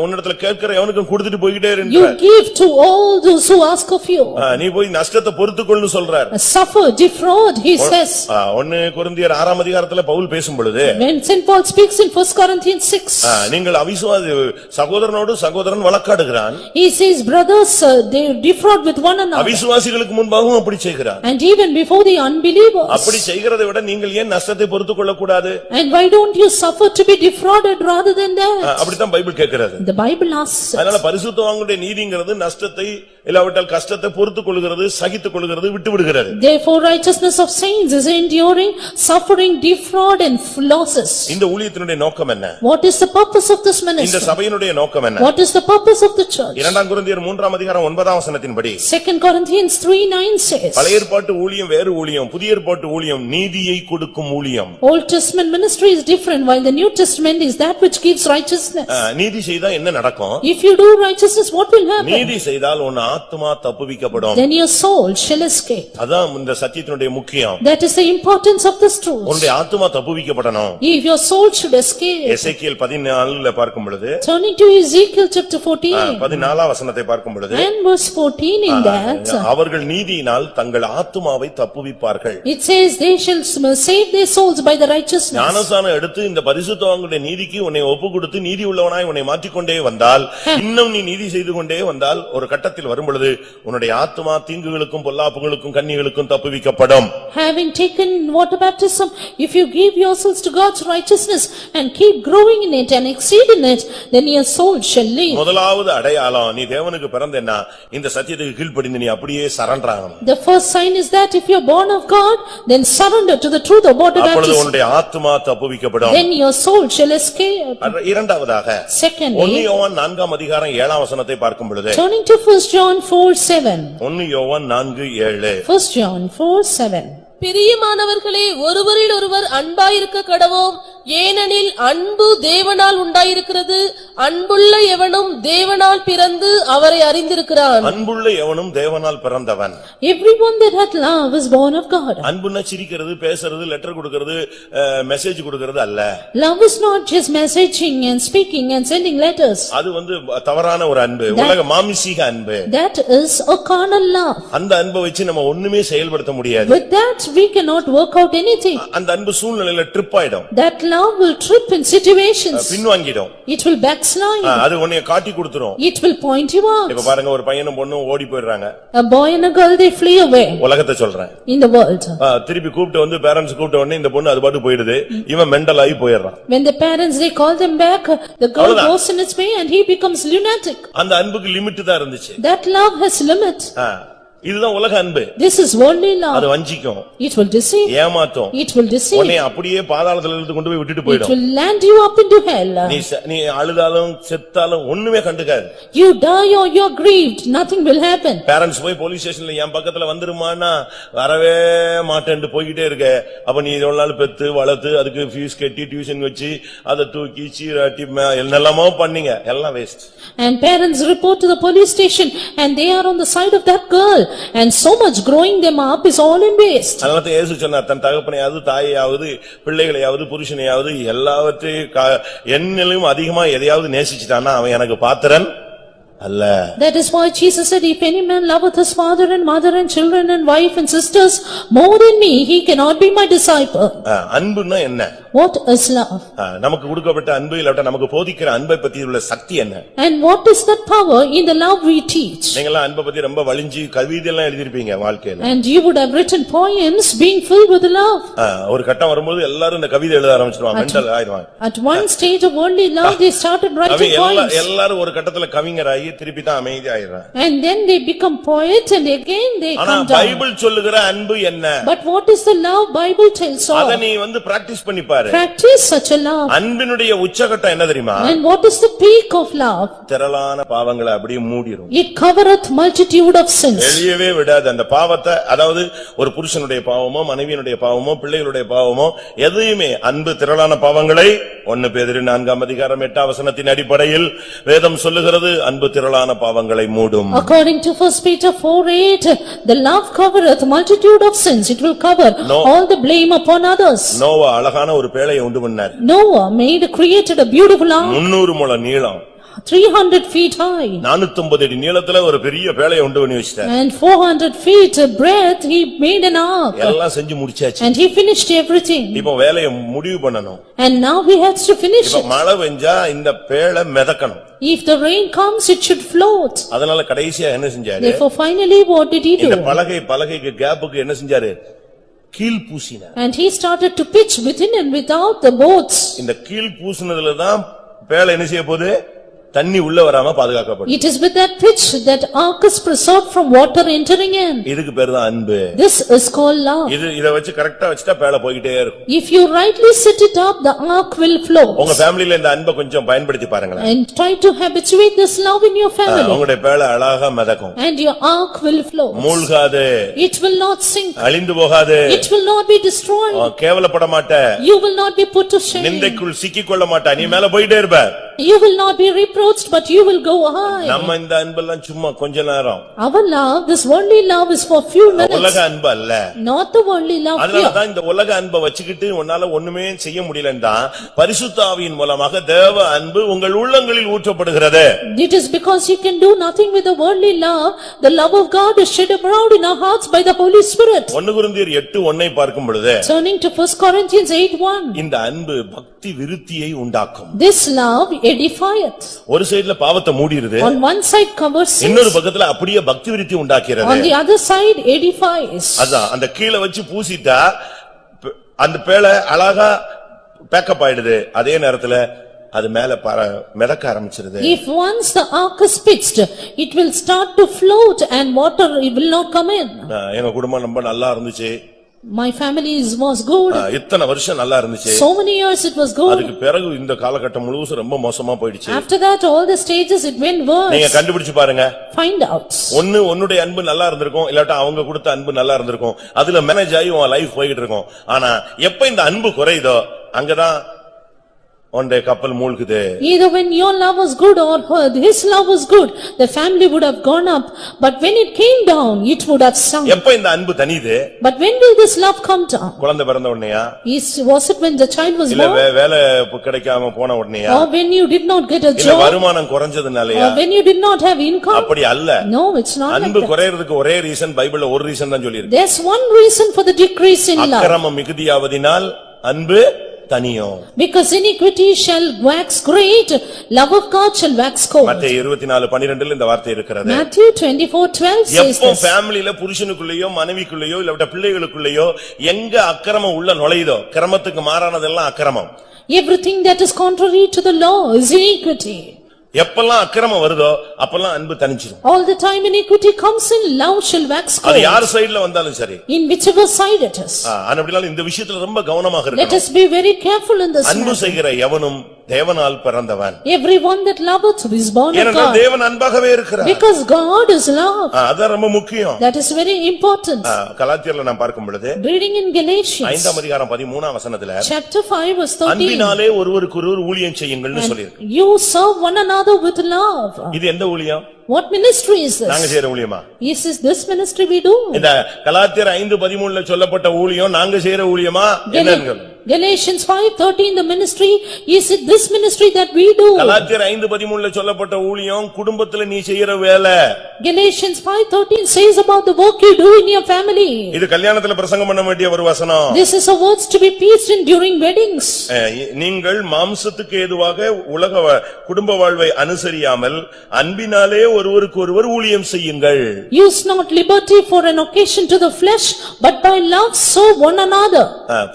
உன்னிடத்துல கேட்கிற எவனுக்கும் கொடுத்துட்டு போய்கிட்டே You இருக்க. give to all those who ask of you. நீ போய் நஷ்டத்தை பொறுத்துக்கொள்னு சொல்றார். Suffer, defraud, he says. 1 கொரிந்தியர் 6 அதிகாரத்துல பவுல் பேசும் பொழுது, When St. Paul speaks in 1 Corinthians 6, நீங்கள் அவிசுவாசி சகோதரனோடு சகோதரன் வழக்காடுகிறான், he says, brothers, they defraud with one another. அவிசுவாசிகளுக்கு முன்பாகவும் அப்படி செய்கிறான். And even before the unbelievers. அப்படி செய்கிறதை விட நீங்கள் ஏன் நஷ்டத்தை பொறுத்துக்கொள்ள கூடாது? And why don't you suffer to be defrauded rather than that? அப்படித்தான் பைபிள் கேட்கிறது. The Bible asks. அதனால பரிசுத்தவான்களுடைய நீதிங்கிறது நஷ்டத்தை இல்லாவிட்டால் கஷ்டத்தை பொறுத்துக் கொள்கிறது, சகித்துக் கொள்கிறது, விட்டு விடுகிறது. Therefore righteousness of saints is enduring, suffering, defraud and losses. இந்த ஊழியத்தினுடைய நோக்கம் என்ன? What is the purpose of this இந்த ministry? சபையினுடைய நோக்கம் என்ன? What is the purpose of the church? 2 கொரிந்தியர் 3 அதிகாரம் 9 வசனத்தின்படி 2 Corinthians 3:9 says, பழைய ஏற்பாட்டு ஊழியம் வேறு ஊழியம், புதிய ஏற்பாட்டு ஊழியம் நீதியை கொடுக்கும் ஊழியம். Old Testament ministry is different, while the New Testament is that which gives righteousness. நீதி செய்தா என்ன நடக்கும்? If you do righteousness, what will happen? நீதி செய்தால் உன் ஆத்துமா தப்புவிக்கப்படும். Then your soul shall escape. அதான் இந்த சத்தியத்தினுடைய முக்கியம். That is the importance of this truth. உன்னுடைய ஆத்துமா தப்புவிக்கப்படணும். If your soul should escape. எசேக்கியேல் 14 பார்க்கும் பொழுது, Turning to Ezekiel chapter 14. 14 வசனத்தை பார்க்கும் பொழுது, And verse 14 in that. அவர்கள் நீதியினால் தங்கள் ஆத்துமாவை தப்புவிப்பார்கள். It says they shall save their souls by the righteousness. ஞானஸ்நானம் எடுத்து இந்த பரிசுத்தவான்களுடைய நீதிக்கு உன்னை ஒப்புக்கொடுத்து நீதி உள்ளவனாய் உன்னை மாற்றிக்கொண்டே வந்தால், இன்னும் நீ நீதி செய்து கொண்டே வந்தால், ஒரு கட்டத்தில் வரும் பொழுது உன்னுடைய ஆத்துமா தீங்குகளுக்கும் பொல்லாப்புகளுக்கும் கண்ணிகளுக்கும் தப்புவிக்கப்படும். Having taken water baptism, if you give yourselves to God's righteousness and keep growing in it and exceed in it, then your soul shall live. முதலாவது அடையாளம் நீ தேவனுக்கு பிறந்தேன்னா இந்த சத்தியத்துக்கு கீழ்ப்படிந்து நீ அப்படியே சரண்டர் ஆகணும். The first sign is that if you are born of God, then surrender to the truth of water அப்பொழுது baptism. உன்னுடைய ஆத்துமா தப்புவிக்கப்படும். Then your soul shall escape. இரண்டாவதாக Secondly, 1 யோவான் 4 அதிகாரம் 7 வசனத்தை பார்க்கும் பொழுது, turning to 1 John 4:7. 1 யோவான் 4:7, 1 John 4:7. பிரியமானவர்களே, ஒருவரில் ஒருவர் அன்பாயிருக்க கடவோம், ஏனெனில் அன்பு தேவனால் உண்டாயிருக்கிறது. அன்புள்ள எவனும் தேவனால் பிறந்து அவரை அறிந்திருக்கிறான். அன்புள்ள எவனும் தேவனால் பிறந்தவன். Everyone that hath love is born of God. அன்புன்னா சிரிக்கிறது, பேசுறது, லெட்டர் கொடுக்கிறது, மெசேஜ் கொடுக்கிறது அல்ல. Love is not just messaging and speaking and sending letters. அது தவறான ஒரு அன்பு, உலக மாமிசீக அன்பு. That is a carnal love. அந்த அன்பை வச்சு நம்ம ஒண்ணுமே செயல்படுத்த முடியாது. With that we cannot work out anything. அந்த அன்பு சூழ்நிலையில ட்ரிப் ஆயிடும். That love will trip in situations. பின்வாங்கிடும். It will backslide. அது உன்னை காட்டி கொடுத்துரும். It will point you out. இப்ப பாருங்க, ஒரு பையனும் பொண்ணும் ஓடி போயிடுறாங்க. A boy and a girl, they flee away. உலகத்தை சொல்றேன். In the world. திருப்பி கூப்பிட்டு பேரண்ட்ஸ் கூப்பிட்ட உடனே இந்த பொண்ணு அது பாட்டு போயிடுது, இவன் மெண்டல் ஆகி போயிடுறான். When the parents they call them back, the girl goes in its way and he becomes lunatic. அந்த அன்புக்கு லிமிட் தான் இருந்துச்சு. That love has limit. இதுதான் உலக அன்பு. This is worldly love. அது வஞ்சிக்கும். It will deceive. ஏமாத்தும். It will deceive. உன்னை அப்படியே பாதாளத்துல இழுத்து கொண்டு போய் விட்டுட்டு It போய்டும். will land you up into hell. நீ அழுதாலும் செத்தாலும் ஒண்ணுமே கண்டுக்காது. You die or you are grieved, nothing will happen. Parents போய் போலீஸ் ஸ்டேஷன்ல என் பக்கத்துல வந்துருமானா வரவே மாட்டேன்னு போய்கிட்டே இருக்க. அப்ப நீ இவ்வளவு நாள் பெத்து வளர்த்து அதுக்கு ஃபீஸ் கட்டி டியூஷன் வச்சு அதை தூக்கி சீராட்டி என்னெல்லாமோ பண்ணீங்க, எல்லாம் waste. And parents report to the police station and they are on the side of that girl. And so much growing them up is all in waste. அதனால இயேசு சொன்னார், தன் தகப்பனையாவது தாயையாவது பிள்ளைகளையாவது புருஷனையாவது எல்லாவற்றையும் என்னிலும் அதிகமா எதையாவது நேசிச்சிட்டானா அவன் எனக்கு பாத்திரன் அல்ல. That is why Jesus said, if any man loveth his father and mother and children and wife and sisters more than me, he cannot be my disciple. அன்புன்னா என்ன? What is love? நமக்கு கொடுக்கப்பட்ட அன்பு இல்லாட்ட நமக்கு போதிக்கிற அன்பை பத்தி உள்ள சக்தி என்ன? And what is that power in the love we teach? நீங்கலாம் அன்பை பத்தி ரொம்ப வலிஞ்சு கவிதை எல்லாம் எழுதிருப்பீங்க வாழ்க்கையில. And you would have written poems being filled with love. ஒரு கட்டம் வரும்போது எல்லாரும் இந்த கவிதை எழுத ஆரம்பிச்சிடுவாங்க, மெண்டல் ஆயிடுவாங்க. At one stage of worldly love they started writing poems. எல்லாரும் ஒரு கட்டத்துல கவிஞராகி திருப்பி தான் அமைதி ஆயிடுறாங்க. And then they become poets and again they come down. ஆனா பைபிள் சொல்லுகிற அன்பு என்ன? But what is the love Bible tells of? அத நீ பிராக்டீஸ் பண்ணி பாரு. Practice such a love. அன்பினுடைய உச்சகட்டம் என்ன தெரியுமா? And what is the peak of love? திரளான பாவங்களை அப்படியே மூடிரும். It covereth multitude of sins. வெளியவே விடாது அந்த பாவத்தை. அதாவது ஒரு புருஷனுடைய பாவமோ மனைவியினுடைய பாவமோ பிள்ளைகளுடைய பாவமோ எதையுமே அன்பு திரளான பாவங்களை 1 பேதுரு 4:8 அடிப்படையில் வேதம் சொல்லுகிறது அன்பு திரளான பாவங்களை மூடும். According to 1 Peter 4:8, the love covereth multitude of sins. It will cover all the blame upon others. Noah அழகான ஒரு பேழையை உண்டு பண்ணார். Noah created a beautiful ark. 300 முழ நீளம், 300 feet high. 450 அடி நீளத்துல ஒரு பெரிய பேழையை உண்டு பண்ணி வச்சிட்டார். And 400 feet breadth he made an ark. எல்லாம் செஞ்சு முடிச்சாச்சு. And he finished everything. இப்போ வேலையை முடிவு பண்ணனும். And now he has to finish இப்போ it. மழை பெஞ்சா இந்த பேழை மிதக்கணும். If the rain comes, it should float. அதனால கடைசியா என்ன செஞ்சாரு? Therefore finally what did he do? இந்த பலகைக்கு கேப்புக்கு என்ன செஞ்சாரு? கீல் பூசினார். And he started to pitch within and without the boats. இந்த கீல் பூசினதுல தான் பேழை என்ன செய்ய போகுது? தண்ணி உள்ள வராம பாதுகாக்கப்படும். It is with that pitch that ark is preserved from water entering in. இதுக்கு பேரு தான் அன்பு. This is called love. இத வச்சு கரெக்ட்டா வச்சிட்டா பேழை போயிட்டே இருக்கும். If you rightly set it up, the ark will float. உங்க ஃபேமிலில இந்த அன்பை கொஞ்சம் பயன்படுத்தி பாருங்களேன். And try to habituate this love in your family. உங்களுடைய பேழை அழகா மிதக்கும். And your ark will float. மூழ்காது. It will not sink. அழிந்து போகாது. It will not be destroyed. கேவலப்பட மாட்ட. You will not be put to shame. நிந்தைக்குள் சிக்கிக் கொள்ள மாட்ட. நீ மேல போயிட்டே இருப்ப. You will not be reproached, but you will go high. நம்ம இந்த அன்பெல்லாம் சும்மா கொஞ்ச நேரம். Our love, this worldly love is for few minutes. உலக அன்பு அல்ல. Not the worldly love here. அதனால தான் இந்த உலக அன்பை வச்சுக்கிட்டு உன்னால ஒண்ணுமே செய்ய முடியலன்னா பரிசுத்த ஆவியின் மூலமாக தேவ அன்பு உங்கள் உள்ளங்களில் ஊற்றப்படுகிறது. It is because you can do nothing with the worldly love. The love of God is shed abroad in our hearts by the Holy Spirit. 1 Corinthians 8:1 பார்க்கும் பொழுது Turning to 1 Corinthians 8:1. இந்த அன்பு பக்தி விருத்தியை உண்டாக்கும். This love edifieth. ஒரு சைடுல பாவத்தை மூடிடுது. On one side covers sins. இன்னொரு பக்கத்துல அப்படியே பக்தி விருத்தி உண்டாக்குறது. On the other side edifies. அதான் அந்த கீழ வச்சு பூசிட்டா அந்த பேழை அழகா பேக்கப் ஆயிடுது. அதே நேரத்துல அது மேல மிதக்க ஆரம்பிச்சிருது. If once the ark is pitched, it will start to float and water it will not come in. எங்க குடும்பம் ரொம்ப நல்லா இருந்துச்சு. My family was good. இத்தனை வருஷம் நல்லா இருந்துச்சு. So many years it was good. அதுக்கு பிறகு இந்த காலகட்டம் முழுசும் ரொம்ப மோசமா போயிடுச்சு. After that all the stages it went worse. நீங்க கண்டுபிடிச்சு பாருங்க. Find out. உன்னுடைய அன்பு நல்லா இருந்திருக்கும், இல்லாட்டா அவங்க கொடுத்த அன்பு நல்லா இருந்திருக்கும். அதுல மேனேஜ் ஆகி உன் லைஃப் போயிட்டு இருக்கும். ஆனா எப்ப இந்த அன்பு குறையுதோ அங்கதான் ஒன்றை கப்பல் மூழ்குது. Either when your love was good or his love was good, the family would have gone up, but when it came down, it would have sunk. எப்ப இந்த அன்பு தனியுது? But when will this love come down? குழந்தை பிறந்த உடனேயா? Was it when the child was இல்ல born? வேலை கிடைக்காம போன உடனேயா? Or when you did not get a இல்ல job? வருமானம் குறைஞ்சதுனாலயா? Or when you did not have income? அப்படி அல்ல. No, it's not like அன்பு that. குறையிறதுக்கு ஒரே ரீசன் பைபிள்ல ஒரு ரீசன் தான் சொல்லிருக்கு. There's one reason for the decrease in love. அக்கிரமம் மிகுதியாவதினால் அன்பு தனியும். Because iniquity shall wax great, love of God shall wax cold. மத்தேயு 24:12 இந்த வார்த்தை இருக்கிறது. Matthew 24:12 says எப்போ this. ஃபேமிலில புருஷனுக்குள்ளேயோ மனைவிக்குள்ளேயோ இல்ல பிள்ளைகளுக்குள்ளேயோ எங்க அக்கிரமம் உள்ள நுழையுதோ, கிரமத்துக்கு மாறானதெல்லாம் அக்கிரமம். Everything that is contrary to the law is iniquity. எப்பெல்லாம் அக்கிரமம் வருதோ அப்பெல்லாம் அன்பு தனிச்சிடும். All the time iniquity comes in, love shall wax cold. அது யார் சைடுல வந்தாலும் சரி. In whichever side it is. அப்படினால இந்த விஷயத்துல ரொம்ப கவனமாக இருக்கணும். Let us be very careful in this. அன்பு செய்கிற எவனும் தேவனால் பிறந்தவன். Everyone that loveth is born of ஏனென்றால் God. தேவன் அன்பாகவே இருக்கிறார். Because God is love. அது ரொம்ப முக்கியம். That is very important. கலாத்தியர்ல நான் பார்க்கும் பொழுது Reading in Galatians 5ஆம் அதிகாரம் 13ஆம் வசனத்திலே chapter 5 verse 13. அன்பினாலே ஒருவருக்கொருவர் ஊழியம் செய்யுங்கள்னு சொல்லிருக்கு. You serve one another with love. இது எந்த ஊழியம்? What ministry is this? நாங்க செய்யற ஊழியமா? Is this ministry we do? இந்த கலாத்தியர் 5:13ல சொல்லப்பட்ட ஊழியம் நாங்க செய்யற ஊழியமா? என்னன்னு Galatians 5:13, the ministry, is it this ministry that we do? கலாத்தியர் 5:13 சொல்லப்பட்ட ஊழியம் குடும்பத்துல நீ செய்யற வேலை. Galatians 5:13 says about the work you do in your family. இது கல்யாணத்துல பிரசங்கம் பண்ண வேண்டிய ஒரு வசனம். This is a words to be preached in during weddings. நீங்கள் மாம்சத்துக்கு ஏதுவாக குடும்ப வாழ்வை அனுசரியாமல் அன்பினாலே ஒருவருக்கு ஒருவர் ஊழியம் செய்யுங்கள். Use not liberty for an occasion to the flesh, but by love serve one another.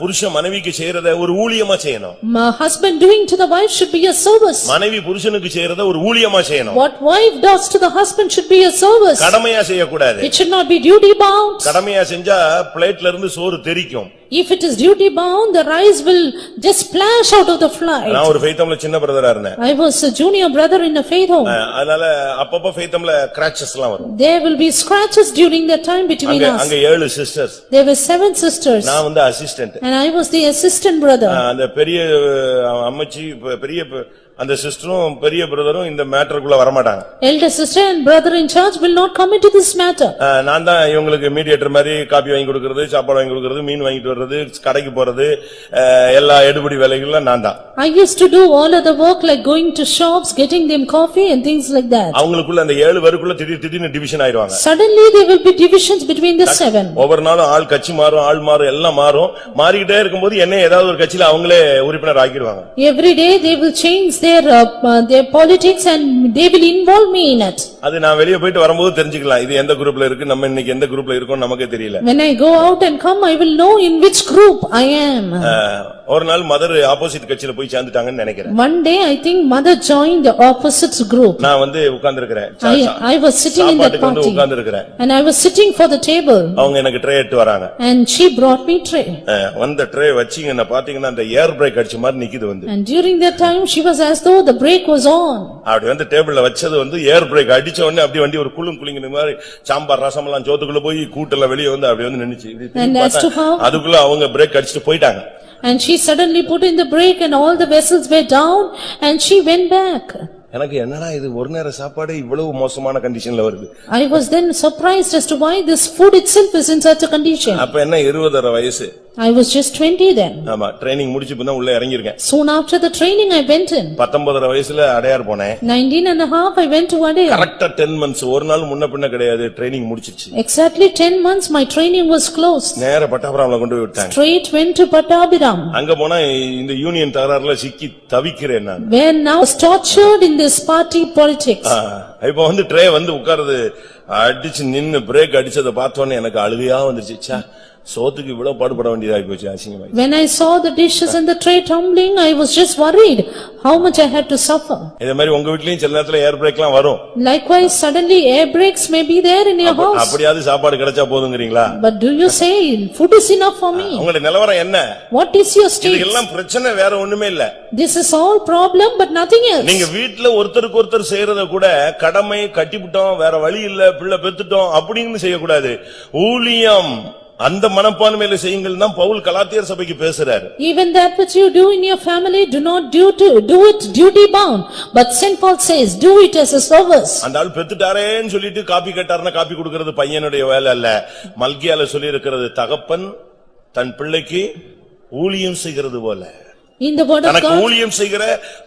புருஷன் மனைவிக்கு செய்யறத ஒரு ஊழியமா செய்யணும். Husband doing to the wife should be a service. மனைவி புருஷனுக்கு செய்யறத ஒரு ஊழியமா செய்யணும். What wife does to the husband should be a service. கடமையா செய்யக்கூடாது. It should not be duty bound. கடமையா செஞ்சா பிளேட்ல இருந்து சோறு தெறிக்கும். If it is duty bound, the rice will just splash out of the flight. நான் ஒரு ஃபெய்தம்ல சின்ன பிரதரா இருந்தேன். I was a junior brother in a faith home. அதனால அப்பப்ப ஃபெய்தம்ல கிராச்சஸ் எல்லாம் வரும். There will be scratches during that time between us. அங்க 7 sisters. There were 7 sisters. நான் வந்து assistant. And I was the assistant brother. அந்த பெரிய அம்மச்சி பெரிய அந்த சிஸ்டரும் பெரிய பிரதரும் இந்த மேட்டருக்குள்ள வர மாட்டாங்க. Elder sister and brother in charge will not come into this matter. நான் தான் இவங்களுக்கு மீடியேட்டர் மாதிரி காபி வாங்கி கொடுக்கிறது, சாப்பாடு வாங்கி கொடுக்கிறது, மீன் வாங்கிட்டு வர்றது, கடைக்கு போறது, எல்லா எடுபடி வேலைகளும் நான் தான். I used to do all of the work like going to shops, getting them coffee and things like that. அவங்களுக்குள்ள அந்த 7 பேருக்குள்ள திடீர்னு டிவிஷன் ஆயிடுவாங்க. Suddenly there will be divisions between the 7. ஒவ்வொரு நாளும் ஆள் கட்சி மாறும், ஆள் மாறும், எல்லாம் மாறும். மாறிக்கிட்டே இருக்கும்போது என்ன ஏதாவது ஒரு கட்சியில அவங்களே உறுப்பினர் ஆக்கிடுவாங்க. Every day they will change their politics and they will involve me in it. அது நான் வெளிய போயிட்டு வரும்போது தெரிஞ்சுக்கலாம் இது எந்த குரூப்ல இருக்கு, நம்ம இன்னைக்கு எந்த குரூப்ல இருக்கோம் நமக்கே தெரியல. When I go out and come, I will know in which group I am. ஒரு நாள் மதர் ஆப்போசிட் கட்சியில போய் சேர்ந்துட்டாங்கன்னு நினைக்கிறேன். One day I think mother joined the opposite group. நான் வந்து உட்கார்ந்திருக்கிறேன். I was sitting in that party. உட்கார்ந்திருக்கிறேன். And I was sitting for the table. அவங்க எனக்கு tray எடுத்து வராங்க. And she brought me tray. வந்த ட்ரே வச்சிங்கனா பாத்தீங்கன்னா அந்த ஏர் பிரேக் அடிச்ச மாதிரி நிக்குது வந்து. And during that time she was as though the brake was on. அப்படி வந்து டேபிள்ல வச்சது வந்து ஏர் பிரேக் அடிச்ச உடனே அப்படி வண்டி ஒரு குலுங்குன மாதிரி சாம்பார் ரசம் எல்லாம் ஜோத்துக்குள்ள போய் கூட்டல வெளிய வந்து அப்படி வந்து நின்னுச்சு. அதுக்குள்ள அவங்க பிரேக் அடிச்சிட்டு போயிட்டாங்க. And she suddenly put in the brake and all the vessels were down and she went back. எனக்கு என்னடா இது ஒரு நேர சாப்பாடு இவ்வளவு மோசமான கண்டிஷன்ல வருது. I was then surprised as to why this food itself is in such a condition. அப்ப என்ன 20 வயசு. I was just 20 then. ஆமா ட்ரெய்னிங் முடிச்சு இப்ப தான் உள்ள இறங்கி இருக்கேன். Soon after the training I went in. 19 வயசுல அடையார் போனேன். 19 and a half I went to Adayar. கரெக்ட்டா 10 months ஒரு நாள் முன்ன பின்ன கிடையாது training முடிச்சிச்சு. Exactly 10 months my training was closed. நேரா பட்டாபுரம்ல கொண்டு போய் விட்டாங்க. Straight went to Pattabiram. அங்க போனா இந்த யூனியன் தகராறுல சிக்கி தவிக்கிறேன் நான். Where now tortured in this party politics. இப்போ வந்து ட்ரே வந்து உட்கார்ந்து அடிச்சு நின்னு பிரேக் அடிச்சத பார்த்தோனே எனக்கு அழுகையா வந்துருச்சு. சோத்துக்கு இவ்வளவு பாடுபட வேண்டியதாகி போச்சு அசிங்கமா. When I saw the dishes and the tray tumbling, I was just worried how much I had to suffer. இதே மாதிரி உங்க வீட்லயும் சில நேரத்துல ஏர் பிரேக்லாம் வரும். Likewise suddenly air brakes may be there in your house. அப்படியாவது சாப்பாடு கிடைச்சா போதுங்கறீங்களா? But do you say food is enough for me? உங்களுடைய நிலவரம் என்ன? What is your state? இதெல்லாம் பிரச்சனை வேற ஒண்ணுமே இல்ல. This is all problem but nothing else. நீங்க வீட்ல ஒருத்தருக்கு ஒருத்தர் செய்யறத கூட கடமை கட்டிவிட்டோம் வேற வழி இல்ல பிள்ளை பெத்துட்டோம் அப்படின்னு செய்ய கூடாது. ஊழியம் அந்த மனப்பான்மையில செய்யுங்கள் தான் பவுல் கலாத்தியர் சபைக்கு பேசுறாரு. Even that which you do in your family, do not do it duty bound, but Saint Paul says do it as a service. அந்த ஆள் பெத்துட்டாரேன்னு சொல்லிட்டு காப்பி கேட்டாருன்னா காப்பி கொடுக்கிறது பையனுடைய வேலை அல்ல. மல்கியால சொல்லி இருக்கிறது தகப்பன் தன் பிள்ளைக்கு ஊழியம் செய்கிறது போல. In the word of தனக்கு God, ஊழியம் செய்கிற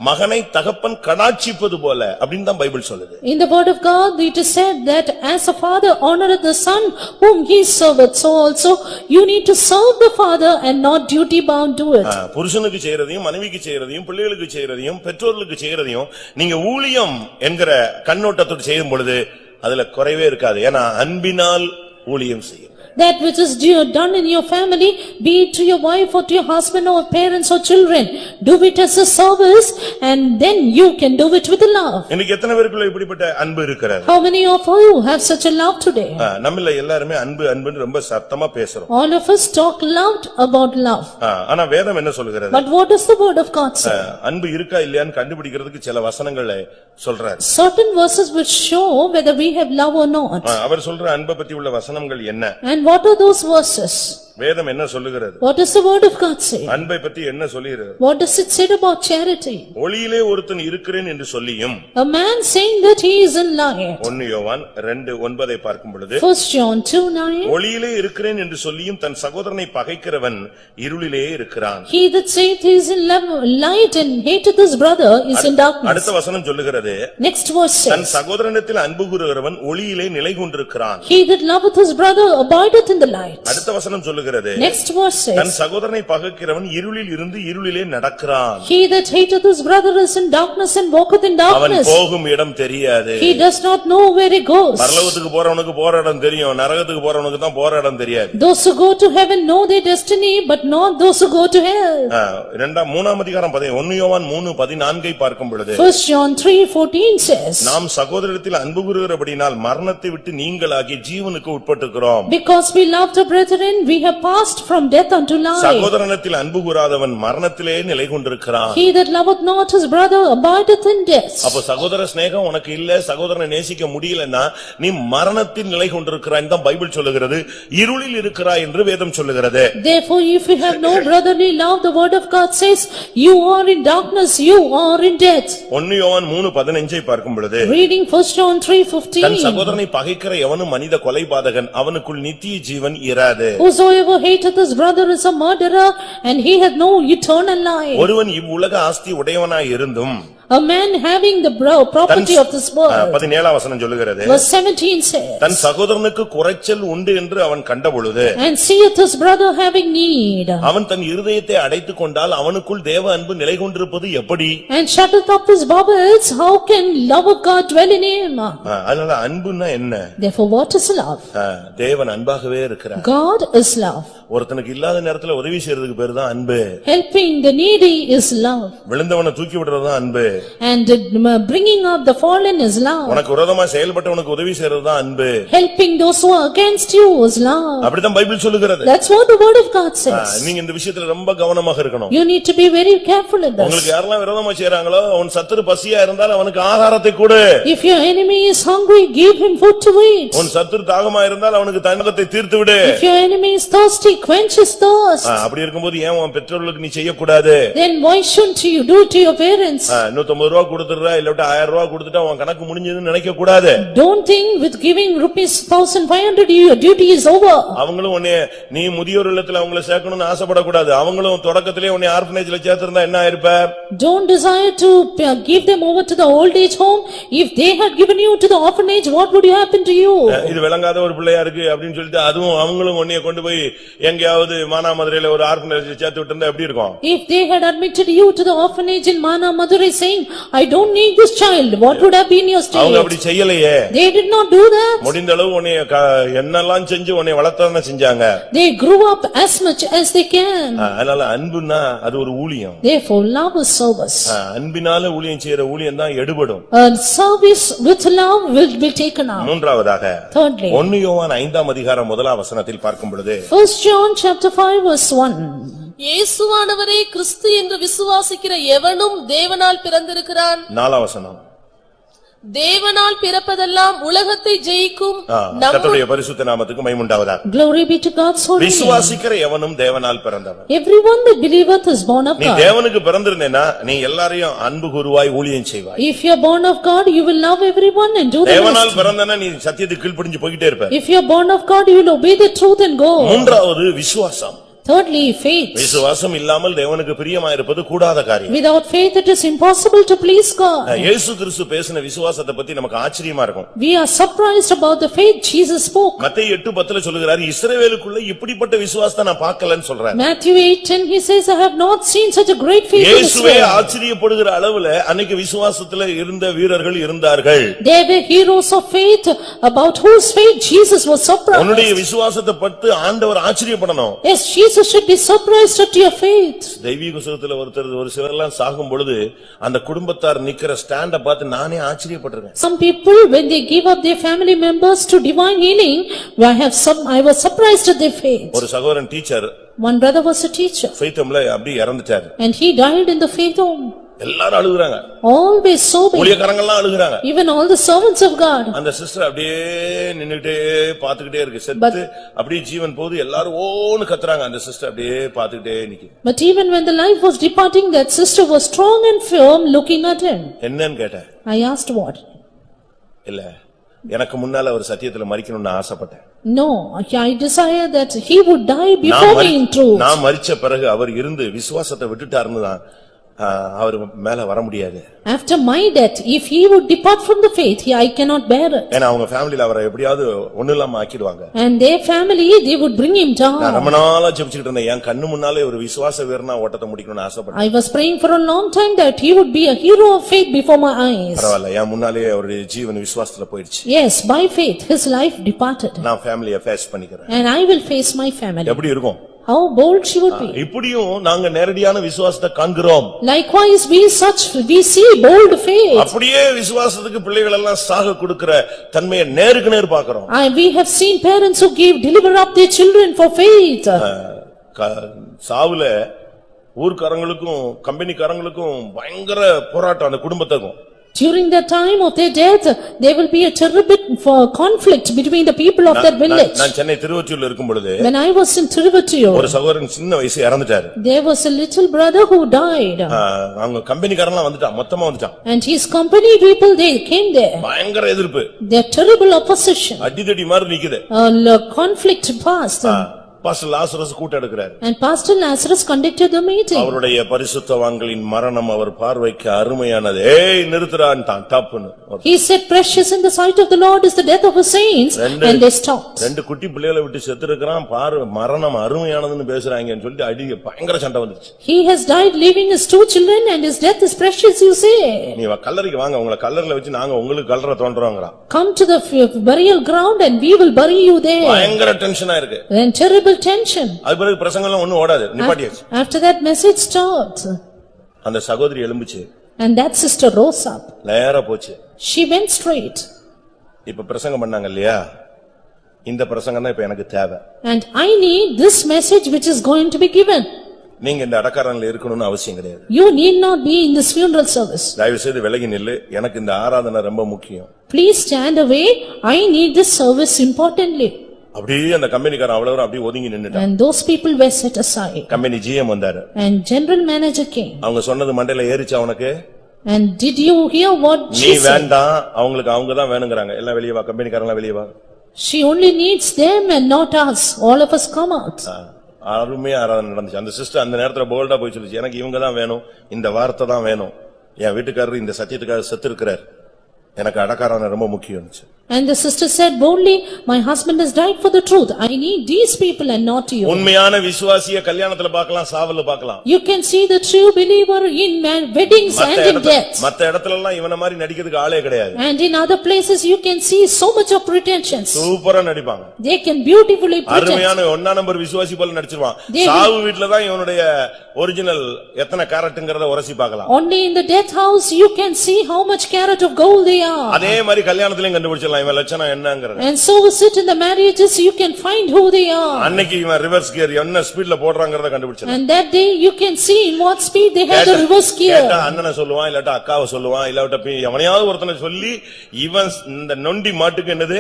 மகனை தகப்பன் கடாட்சிப்பது போல அப்படின்னு தான் பைபிள் சொல்லுது. in the word of God it is said that as a father honoreth the son whom he serveth, so also you need to serve the father and not duty bound to it. புருஷனுக்கு செய்யறதையும் மனைவிக்கு செய்யறதையும் பிள்ளைகளுக்கு செய்யறதையும் பெற்றோர்களுக்கு செய்யறதையும் நீங்க ஊழியம் என்கிற கண்ணோட்டத்தோடு செய்யும் பொழுது அதுல குறைவே இருக்காது. ஏன்னா அன்பினால் ஊழியம் செய்யும். That which is done in your family, be it to your wife or to your husband or parents or children, do it as a service and then you can do it with love. இன்னைக்கு எத்தனை பேருக்குள்ள இப்படிப்பட்ட அன்பு இருக்கிறது? How many of you have such a love today? நம்மள எல்லாரும் அன்பு அன்புன்னு ரொம்ப சத்தமா பேசுறோம். All of us talk loud about love. ஆனா வேதம் என்ன சொல்கிறது? But what does the word of God say? அன்பு இருக்கா இல்லையான்னு கண்டுபிடிக்கிறதுக்கு சில வசனங்களை சொல்றார். Certain verses which show whether we have love or not. அவர் சொல்ற அன்பை பத்தி உள்ள வசனங்கள் என்ன? And what are those verses? வேதம் என்ன சொல்லுகிறது? What does the word of God say? அன்பை பத்தி என்ன சொல்லுகிறது? What does it say about charity? ஒளியிலே ஒருத்தன் இருக்கிறேன் என்று சொல்லியும் A man saying that he is in light. 1 யோவான் 2:9 பார்க்கும் பொழுது 1 John 2:9. ஒளியிலே இருக்கிறேன் என்று சொல்லியும் தன் சகோதரனை பகைக்கிறவன் இருளிலே இருக்கிறான். He that saith he is in light and hateth his brother is in darkness. அடுத்த வசனம் சொல்லுகிறது, Next verse தன் says, சகோதரனிடத்தில் அன்பு கூறுகிறவன் ஒளியிலே நிலை கொண்டிருக்கிறான். He that loveth his brother abideth in the light. அடுத்த வசனம் சொல்லுகிறது, Next verse தன் says, சகோதரனை பகைக்கிறவன் இருளில் இருந்து இருளிலே நடக்கிறான். He that hateth his brother is in darkness and walketh in அவன் darkness. போகும் இடம் தெரியாது. He does not know where he goes. பரலோகத்துக்கு போறவனுக்கு போற இடம் தெரியும், நரகத்துக்கு போறவனுக்கு தான் போற இடம் தெரியாது. Those who go to heaven know their destiny, but not those who go to hell. 3 அதிகாரம் 1 யோவான் 3:14 பார்க்கும் பொழுது 1 John 3:14 says, நாம் சகோதரத்தில் அன்பு கூறுகிறபடினால் மரணத்தை விட்டு நீங்களாகி ஜீவனுக்கு உட்பட்டுக்கிறோம். Because we love the brethren, we have passed from death unto life. சகோதரனிடத்தில் அன்பு கூறாதவன் மரணத்திலே நிலை கொண்டிருக்கிறான். He that loveth not his brother abideth in death. அப்ப சகோதர சிநேகம் உனக்கு இல்ல, சகோதரனை நேசிக்க முடியலன்னா நீ மரணத்தில் நிலை கொண்டிருக்கிறாய் தான் பைபிள் சொல்லுகிறது. இருளில் இருக்கிறாய் என்று வேதம் சொல்லுகிறது. Therefore, if you have no brotherly love, the word of God says, you are in darkness, you are in death. 1 யோவான் 3:15 பார்க்கும் பொழுது Reading 1 John தன் 3:15. சகோதரனை பகைக்கிற எவனும் மனித கொலைபாதகன், அவனுக்குள் நித்திய ஜீவன் இராது. Whosoever hateth his brother is a murderer, and he hath no eternal life. ஒருவன் இவ்வுலக ஆஸ்தி உடையவனாய் இருந்தும் A man having the property of this world. 17 வசனம் சொல்லுகிறது, Verse 17 says, தன் சகோதரனுக்கு குறைச்சல் உண்டு என்று அவன் கண்டபொழுது And seeth his brother having need, அவன் தன் இருதயத்தை அடைத்துக் கொண்டால் அவனுக்குள் தேவ அன்பு நிலை கொண்டிருப்பது எப்படி? and shutteth up his bowels, how can love of God dwell in him? அதனால அன்புன்னா என்ன? Therefore, what is love? தேவன் அன்பாகவே இருக்கிறார். God is love. ஒருத்தனுக்கு இல்லாத நேரத்துல உதவி செய்யறதுக்கு பேரு தான் அன்பு. Helping the needy is love. விழுந்தவனை தூக்கி விடுறது தான் அன்பு. And bringing up the fallen is love. உனக்கு விரோதமா செயல்பட்டவனுக்கு உதவி செய்யறது தான் அன்பு. Helping those who are against you is love. அப்படிதான் பைபிள் சொல்லுகிறது. That's what the word of God says. நீங்க இந்த விஷயத்துல ரொம்ப கவனமாக இருக்கணும். You need to be very careful in this. உங்களுக்கு யாரெல்லாம் விரோதமா செய்றாங்களோ அவன் சத்துரு பசியா இருந்தால் அவனுக்கு ஆகாரத்தை கொடு. If your enemy is hungry, give him food to eat. உன் சத்துரு தாகமா இருந்தால் அவனுக்கு தாகத்தை தீர்த்து விடு. If your enemy is thirsty, quench his thirst. அப்படி இருக்கும்போது ஏன் உன் பெற்றோர்களுக்கு நீ செய்யக்கூடாது? Then why shouldn't you do to your parents? 150 ரூபாய் கொடுத்துறா இல்ல 1000 ரூபாய் கொடுத்துட்டா உன் கணக்கு முடிஞ்சதுன்னு நினைக்க கூடாது. Don't think with giving rupees 1500 your duty is over. அவங்களும் உன்னை நீ முதியோர் இல்லத்துல அவங்கள சேர்க்கணும்னு ஆசைப்படக்கூடாது. அவங்களும் தொடக்கத்திலே உன்னை ஆர்ஃபனேஜ்ல சேர்த்திருந்தா என்ன ஆயிருப்ப? Don't desire to give them over to the old age home. If they had given you to the orphanage, what would happen to you? இது விளங்காத ஒரு பிள்ளையா இருக்கு அப்படின்னு சொல்லிட்டு அதுவும் அவங்களும் உன்னைய கொண்டு போய் எங்கயாவது மானாமதுரையில ஒரு ஆர்ஃபனேஜ் சேர்த்து விட்டுருந்தா எப்படி இருக்கும்? If they had admitted you to the orphanage in Manamadurai saying, I don't need this child, what would have been your state? அவங்க அப்படி செய்யலையே. They did not do that. முடிந்த அளவு உன்னை என்னெல்லாம் செஞ்சு உன்னை வளர்த்தானே செஞ்சாங்க. They grew up as much as they can. அதனால அன்புன்னா அது ஒரு ஊழியம். Therefore, love is service. அன்பினால ஊழியம் செய்யற ஊழியம் தான் எடுபடும். And service with love will be taken out. மூன்றாவதாக Thirdly, 1 யோவான் 5 அதிகாரம் 1 வசனத்தில் பார்க்கும் பொழுது 1 John chapter 5 verse 1. இயேசுவானவரே கிறிஸ்து என்று விசுவாசிக்கிற எவனும் தேவனால் பிறந்திருக்கிறான். 4 வசனம். தேவனால் பிறப்பதெல்லாம் உலகத்தை ஜெயிக்கும். கர்த்தருடைய பரிசுத்த நாமத்துக்கு மகிமை உண்டாவதாக. Glory be to God's holy name. விசுவாசிக்கிற எவனும் தேவனால் பிறந்தவன். Everyone that believeth is born of நீ God. தேவனுக்கு பிறந்திருந்தேனா நீ எல்லாரையும் அன்பு கூறுவாய், ஊழியம் செய்வாய். If you are born of God, you will love everyone and do the தேவனால் best. பிறந்தனா நீ சத்தியத்துக்கு கீழ்ப்படிஞ்சு போயிட்டே இருப்ப. If you are born of God, you will obey the truth and go. மூன்றாவது விசுவாசம். Thirdly, faith. விசுவாசம் இல்லாமல் தேவனுக்கு பிரியமாயிருப்பது கூடாத காரியம். Without faith, it is impossible to please God. இயேசு கிறிஸ்து பேசின விசுவாசத்தை பத்தி நமக்கு ஆச்சரியமா இருக்கும். We are surprised about the faith Jesus spoke. மத்தேயு 8:10 சொல்லுகிறார், இஸ்ரவேலுக்குள்ள இப்படிப்பட்ட விசுவாசத்தை நான் பார்க்கலன்னு சொல்றார். Matthew 8:10 he says, I have not seen such a great faith in இயேசுவே Israel. ஆச்சரியப்படுகிற அளவுல அன்னைக்கு விசுவாசத்துல இருந்த வீரர்கள் இருந்தார்கள். There were heroes of faith about whose faith Jesus was surprised. உன்னுடைய விசுவாசத்தை பத்தி ஆண்டவர் ஆச்சரியப்படணும். Yes, Jesus should be surprised at your faith. தெய்வீக சுகத்துல ஒரு சிலர்லாம் சாகும் பொழுது அந்த குடும்பத்தார் நிக்கிற ஸ்டாண்ட பார்த்து நானே ஆச்சரியப்பட்டிருக்கேன். Some people when they give up their family members to divine healing, I was surprised at their faith. ஒரு சகோதரன் teacher, One brother was a teacher faith ஹோம்ல அப்படியே இறந்துட்டாரு. and he died in the faith home. எல்லாரும் அழுகுறாங்க, always sobbing, ஊழியக்காரங்கெல்லாம் அழுகுறாங்க. even all the servants of God. அந்த sister அப்படியே நின்னுட்டே பாத்துக்கிட்டே இருக்கு, செத்து அப்படியே ஜீவன் போகுது, எல்லாரும் ஓன்னு கத்துறாங்க, அந்த சிஸ்டர் அப்படியே பாத்துக்கிட்டே நிக்குது. But even when the life was departing, that sister was strong and firm looking at him. என்னன்னு கேட்டேன். I asked what? இல்ல, எனக்கு முன்னால ஒரு சத்தியத்துல மரிக்கணும்னு ஆசைப்பட்டேன். No, I desire that he would die before me in truth. நான் மரிச்ச பிறகு அவர் இருந்து விசுவாசத்தை விட்டுட்டாருன்னு தான் அவர் மேல வர முடியாது. After my death, if he would depart from the faith, I cannot bear it. ஏன்னா அவங்க ஃபேமிலில அவரை எப்படியாவது ஒண்ணு இல்லாம ஆக்கிடுவாங்க. And their family, they would bring him down. நான் ரொம்ப நாளா ஜெபிச்சிட்டு இருந்தேன், என் கண்ணு முன்னாலே ஒரு விசுவாச வீரனா ஓட்டத்தை முடிக்கணும்னு ஆசைப்பட்டேன். I was praying for a long time that he would be a hero of faith before my eyes. பரவாயில்ல, என் முன்னாலே அவருடைய ஜீவன் விசுவாசத்துல போயிடுச்சு. Yes, by faith his life departed. நான் ஃபேமிலியை ஃபேஸ் பண்ணிக்கிறேன். And I will face my family. எப்படி இருக்கும்? How bold she would be. இப்படியும் நாங்க நேரடியான விசுவாசத்தை காண்கிறோம். Likewise we see bold faith. அப்படியே விசுவாசத்துக்கு பிள்ளைகள் எல்லாம் சாக கொடுக்கிற தன்மையை நேருக்கு நேர் பார்க்கிறோம். We have seen parents who deliver up their children for faith. சாவுல ஊர்க்காரங்களுக்கும் கம்பெனிக்காரங்களுக்கும் பயங்கர போராட்டம் அந்த குடும்பத்துக்கும். During the time of their death, there will be a terrible conflict between the people of that village. நான் சென்னை திருவொற்றியூர்ல இருக்கும் பொழுது, when I was in Tiruvottiur, ஒரு சகோதரன் சின்ன வயசு இறந்துட்டாரு. there was a little brother who died. அவங்க கம்பெனிக்காரங்க வந்துட்டான், மொத்தமா வந்துட்டான். And his company people, they came there. பயங்கர எதிர்ப்பு, their terrible opposition, அடிதடி மாதிரி நிக்குது. a conflict passed. Pastor Lazarus கூட்டம் எடுக்கிறார். And Pastor Lazarus conducted the meeting. அவருடைய பரிசுத்தவான்களின் மரணம் அவர் பார்வைக்கு அருமையானது. ஏய் நிறுத்துறான்டான் டப்புன்னு. He said, precious in the sight of the Lord is the death of his saints. And they stopped. ரெண்டு குட்டி பிள்ளைகளை விட்டு செத்து இருக்கிறான், பாரு மரணம் அருமையானதுன்னு பேசுறாங்கன்னு சொல்லிட்டு அடி பயங்கர சண்டை வந்துச்சு. He has died leaving his 2 children and his death is precious, you say. நீ கல்லறைக்கு வாங்க, உங்களை கல்லறையில வச்சு நாங்க உங்களுக்கு கல்லறை தோன்றோங்கறான். Come to the burial ground and we will bury you there. பயங்கர டென்ஷனா இருக்கு. And terrible tension. அது பிறகு பிரசங்கம்லாம் ஒண்ணும் ஓடாது, நிப்பாட்டியாச்சு. After that message stopped. அந்த சகோதரி எழும்பிச்சு. And that sister rose up. நேரா போச்சு. She went straight. இப்ப பிரசங்கம் பண்ணாங்க இல்லையா, இந்த பிரசங்கம் தான் இப்ப எனக்கு தேவை. And I need this message which is going to be given. நீங்க இந்த அடக்காரன்ல இருக்கணும்னு அவசியம் கிடையாது. You need not be in this funeral service. தயவு செய்து விலகி நில்லு, எனக்கு இந்த ஆராதனை ரொம்ப முக்கியம். Please stand away. I need this service importantly. அப்படியே அந்த கம்பெனிக்காரன் அவ்வளவு அப்படியே ஒதுங்கி நின்னுட்டான். And those people were set aside. Company GM வந்தாரு. And general manager came. அவங்க சொன்னது மண்டையில ஏறிச்சா உனக்கு? And did you hear what she நீ said? வேண்டாம், அவங்களுக்கு அவங்க தான் வேணும்ங்கறாங்க, எல்லாம் வெளிய வா, கம்பெனிக்காரங்க வெளிய வா. She only needs them and not us. All of us come out. அருமையா ஆராதனை நடந்துச்சு. அந்த சிஸ்டர் அந்த நேரத்துல போல்டா போய் சொல்லுச்சு, எனக்கு இவங்க தான் வேணும், இந்த வார்த்தை தான் வேணும், என் வீட்டுக்காரர் இந்த சத்தியத்துக்காக செத்து இருக்கிறார், எனக்கு அடக்காரன ரொம்ப முக்கியம். And the sister said boldly, my husband has died for the truth. I need these people and not you. உண்மையான விசுவாசிய கல்யாணத்துல பார்க்கலாம், சாவல்ல பார்க்கலாம். You can see the true believer in weddings and in death. மத்த இடத்துல எல்லாம் இவன மாதிரி நடிக்கிறதுக்கு ஆளே கிடையாது. And in other places you can see so much of pretensions. சூப்பரா நடிப்பாங்க. They can beautifully pretend. அருமையான ஒண்ணா நம்பர் விசுவாசி போல நடிச்சிருவான். சாவு வீட்ல தான் இவனுடைய ஒரிஜினல் எத்தனை கேரட்ங்கறத உரசி பார்க்கலாம். Only in the death house you can see how much carat of gold they are. அதே மாதிரி கல்யாணத்திலயும் கண்டுபிடிச்சலாம் இவன் லட்சணம் என்னங்கறது. And so is it in the marriages, you can find who they are. அன்னைக்கு இவன் ரிவர்ஸ் கியர் என்ன ஸ்பீட்ல போடுறாங்கறத கண்டுபிடிச்சலாம். And that day you can see in what speed they have the reverse gear. கேட்டா அண்ணனை சொல்லுவான், இல்லட்டா அக்காவை சொல்லுவான், இல்லட்டா எவனையாவது ஒருத்தனை சொல்லி இவன் இந்த நொண்டி மாட்டுக்கு என்னது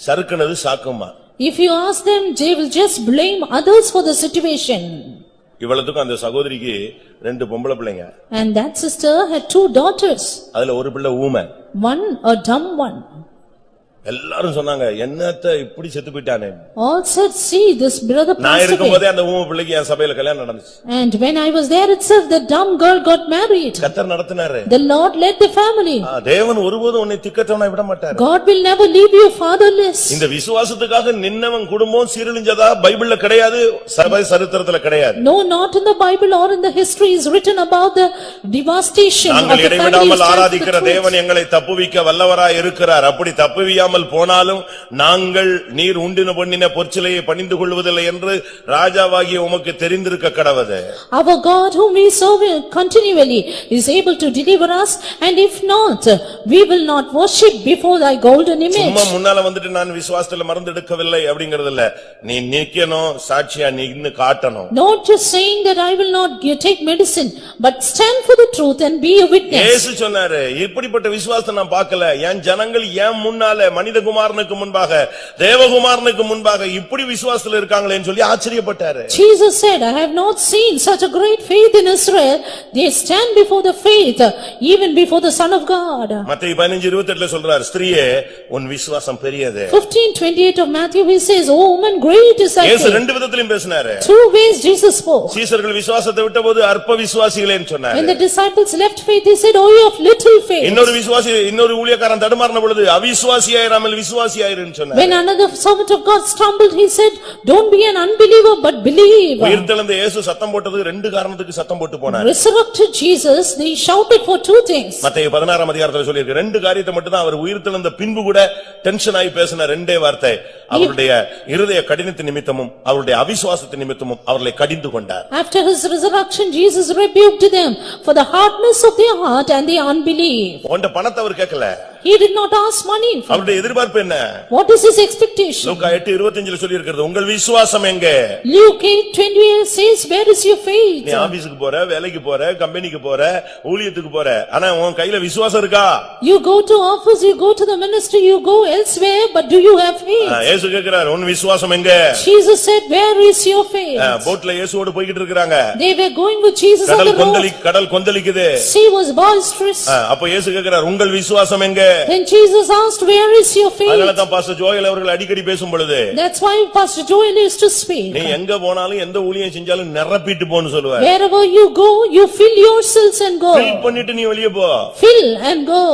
சறுக்குனது சாக்குமா. If you ask them, they will just blame others for the situation. இவளத்துக்கு அந்த சகோதரிக்கு 2 பொம்பளை பிள்ளைங்க. And that sister had 2 daughters. அதுல ஒரு பிள்ளை ஊமை. One a dumb one. எல்லாரும் சொன்னாங்க, என்னத்த இப்படி செத்து போயிட்டானே. All said, see this brother நான் passed இருக்கும்போதே away. அந்த ஊமை பிள்ளைக்கு என் சபையில கல்யாணம் நடந்துச்சு. And when I was there itself, the dumb girl got married. கர்த்தர் நடத்தினாரு. The Lord led the family. தேவன் ஒருபோதும் உன்னை திக்கற்றவனாய் விட மாட்டார். God will never leave you fatherless. இந்த விசுவாசத்துக்காக நின்னவன் குடும்பம் சீரழிஞ்சதா பைபிள்ல கிடையாது, சபை சரித்திரத்துல கிடையாது. No, not in the Bible or in the history is written about the devastation of நாங்கள் the family. இடைவிடாமல் ஆராதிக்கிற தேவன் எங்களை தப்புவிக்க வல்லவராய் இருக்கிறார். அப்படி தப்புவியாமல் தெரியாமல் போனாலும் நாங்கள் நீர் உண்டின பொன்னின பொற்சிலையை பணிந்து கொள்வதில்லை என்று ராஜாவாகிய உமக்கு தெரிந்திருக்க கடவது. Our God whom we serve continually is able to deliver us, and if not, we will not worship before thy golden image. சும்மா முன்னால வந்துட்டு நான் விசுவாசத்துல மறந்தெடுக்கவில்லை அப்படிங்கறது இல்ல, நீ நிக்கணும், சாட்சியா நின்னு காட்டணும். Not just saying that I will not take medicine, but stand for the truth and be a witness. இயேசு சொன்னாரு, இப்படிப்பட்ட விசுவாசத்தை நான் பார்க்கல, என் ஜனங்கள் என் முன்னால மனிதகுமாரனுக்கு முன்பாக தேவகுமாரனுக்கு முன்பாக இப்படி விசுவாசத்துல இருக்காங்களேன்னு சொல்லி ஆச்சரியப்பட்டாரு. Jesus said, I have not seen such a great faith in Israel. They stand before the faith, even before the Son of God. மத்தேயு 15:28 சொல்றார், ஸ்திரீயே உன் விசுவாசம் பெரியது. 15:28 of Matthew he says, O woman, great is thy இயேசு faith. ரெண்டு விதத்திலும் பேசினாரு. Two ways Jesus spoke. சீசர்கள் விசுவாசத்தை விட்டபோது அற்ப விசுவாசிகளேன்னு சொன்னாரு. When the disciples left faith, he said, O you of little faith. இன்னொரு ஊழியக்காரன் தடுமாறின பொழுது அவிசுவாசியாயிராமல் விசுவாசியாயிருன்னு சொன்னாரு. When another servant of God stumbled, he said, don't be an unbeliever, but believe. உயிர்த்தெழுந்த இயேசு சத்தம் போட்டது ரெண்டு காரணத்துக்கு சத்தம் போட்டு போனார். Resurrected Jesus, they shouted for two things. மத்தேயு 16ஆம் அதிகாரத்துல சொல்லியிருக்கு, ரெண்டு காரியத்தை மட்டும் தான் அவர் உயிர்த்தெழுந்த பின்பு கூட டென்ஷன் ஆகி பேசின ரெண்டே வார்த்தை, அவருடைய இருதய கடினத்தின் நிமித்தமும் அவருடைய அவிசுவாசத்தின் நிமித்தமும் அவர்களை கடிந்து கொண்டார். After his resurrection, Jesus rebuked them for the hardness of their heart and their unbelief. உன்ட பணத்தை அவர் கேட்கல. He did not ask money. அவருடைய எதிர்பார்ப்பு என்ன? What is his expectation? லூக்கா 8:25 சொல்லி இருக்கிறது, உங்கள் விசுவாசம் எங்கே? Luke 8:28 says, where is your faith? நீ ஆபீஸ்க்கு போற, வேலைக்கு போற, கம்பெனிக்கு போற, ஊழியத்துக்கு போற, ஆனா உன் கையில விசுவாசம் இருக்கா? You go to office, you go to the ministry, you go elsewhere, but do you have faith? இயேசு கேக்குறார், உன் விசுவாசம் எங்கே? Jesus said, where is your faith? போட்ல இயேசுவோடு போயிட்டு இருக்காங்க. They were going with Jesus on the road. கடல் கொந்தளிக்குது. Sea was boisterous. அப்ப இயேசு கேக்குறார், உங்கள் விசுவாசம் எங்கே? Then Jesus asked, where is your faith? அதனால தான் பாஸ்டர் ஜோயல் அவர்கள் அடிக்கடி பேசும் பொழுது, That's why Pastor Joel used to speak. நீ எங்க போனாலும் எந்த ஊழியம் செஞ்சாலும் நிரப்பிட்டு போன்னு சொல்லுவார். Wherever you go, you fill yourselves and go. Fill பண்ணிட்டு நீ வெளிய போ. Fill and go.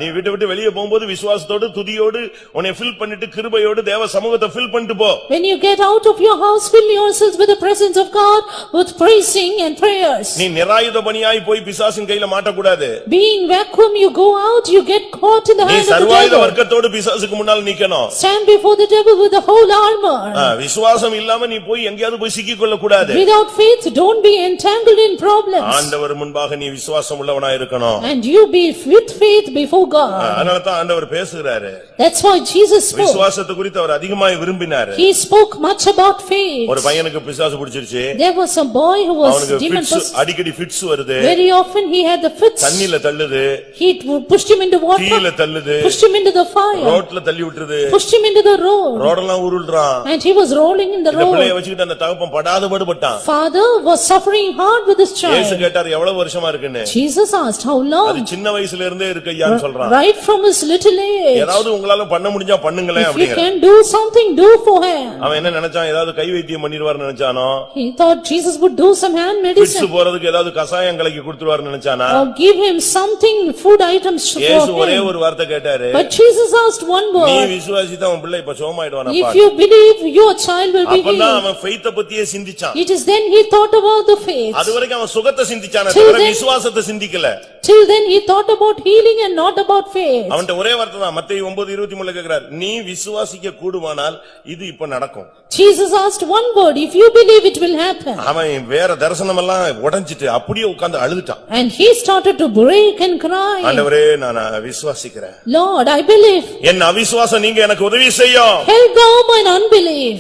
நீ விட்டு வெளிய போகும்போது விசுவாசத்தோடு துதியோடு உன்னை ஃபில் பண்ணிட்டு கிருபையோடு தேவ சமூகத்தை ஃபில் பண்ணிட்டு போ. When you get out of your house, fill yourselves with the presence of God, with praising and prayers. நீ நிராயுத பணியாய் போய் பிசாசின் கையில மாட்டக்கூடாது. Being vacuum, you go out, you get caught in the நீ hand of the சர்வாயுத devil. வர்க்கத்தோடு பிசாசுக்கு முன்னால் நிக்கணும். Stand before the devil with the whole armor. விசுவாசம் இல்லாம நீ போய் எங்கயாவது போய் சிக்கிக் கொள்ள கூடாது. Without faith, don't be entangled in problems. ஆண்டவர் முன்பாக நீ விசுவாசம் உள்ளவனாய் இருக்கணும். And you be with faith before God. அதனால தான் ஆண்டவர் பேசுகிறாரு. That's why Jesus spoke. விசுவாசத்தை குறித்து அவர் அதிகமாக விரும்பினார். He spoke much about faith. ஒரு பையனுக்கு பிசாசு பிடிச்சிருச்சு. There was a boy who was demon possessed. அடிக்கடி ஃபிட்ஸ் வருது. Very often he had the fits. தண்ணில தள்ளுது. He pushed him into water. தீயில தள்ளுது. Pushed him into the fire. ரோட்ல தள்ளி விட்டுருது. Pushed him into the road. ரோடெல்லாம் உருள்றான். And he was rolling in the இந்த road. பிள்ளையை வச்சிட்டு அந்த தகப்பன் படாதபாடு பட்டான். Father was suffering hard with his child. இயேசு கேட்டார், எவ்வளவு வருஷமா இருக்குன்னு. Jesus asked, how அது long? சின்ன வயசுல இருந்தே இருக்கு ஐயான்னு சொல்றான். Right from his little age. ஏதாவது உங்களால பண்ண முடிஞ்சா பண்ணுங்களேன் If you அப்படிங்கறான். can do something, do for him. அவன் என்ன நினைச்சான், ஏதாவது கை வைத்தியம் பண்ணிடுவார்னு நினைச்சானோ? He thought Jesus would do some hand fits medicine. போறதுக்கு ஏதாவது கசாயம் கலக்கி கொடுத்துருவார்னு நினைச்சானா? Or give him something, food items for இயேசு ஒரே him. ஒரு வார்த்தை கேட்டாரு, But Jesus asked one நீ word. விசுவாசித்தா உன் பிள்ளை இப்ப சுகமாயிடுவானா If பாரு. you believe, your child will be அப்பதான் healed. அவன் ஃபெய்த்த பத்தியே சிந்திச்சான். It is then he thought about the faith. அதுவரைக்கும் அவன் சுகத்தை சிந்திச்சானே Till தவிர then- விசுவாசத்தை சிந்திக்கல. Till then he thought about healing and not about faith. அவன்ட்ட ஒரே வார்த்தை தான். மத்தேயு 9:23 கேக்குறார், நீ விசுவாசிக்க கூடுமானால் இது இப்ப நடக்கும். Jesus asked one word, if you believe it will happen. அவன் வேற தரிசனம் எல்லாம் உடைஞ்சிட்டு அப்படியே உட்கார்ந்து அழுதுட்டான். And he started to break and cry. ஆண்டவரே, நான் விசுவாசிக்கிறேன். Lord, I believe. என் அவிசுவாசம் நீங்க எனக்கு உதவி செய்யும். Help thou mine unbelief.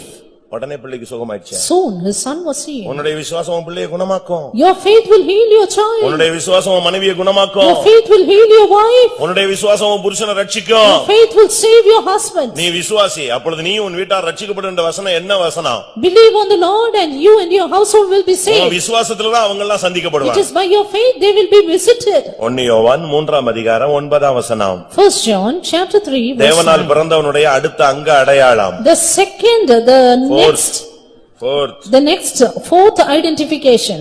உடனே பிள்ளைக்கு சுகமாயிடுச்சு. Soon his son was healed. உன்னுடைய விசுவாசம் உன் பிள்ளையை குணமாக்கும். Your faith will heal your child. உன்னுடைய விசுவாசம் உன் மனைவியை குணமாக்கும். Your faith will heal your wife. உன்னுடைய விசுவாசம் உன் புருஷனை ரட்சிக்கும். Your faith will save your husband. நீ விசுவாசி, அப்பொழுது நீ உன் வீட்டார் ரட்சிக்கப்படுகின்ற வசனம் என்ன வசனம்? Believe on the Lord and you and your household will be உன் saved. விசுவாசத்துல தான் அவங்க எல்லாம் It சந்திக்கப்படுவாங்க. is by your faith they will be visited. 1 யோவான் 3ஆம் அதிகாரம் 9ஆம் வசனம். 1 John chapter 3 verse தேவனால் 9. பிறந்தவனுடைய அடுத்த அங்க அடையாளம். The second, the next Fourth. The next, fourth identification.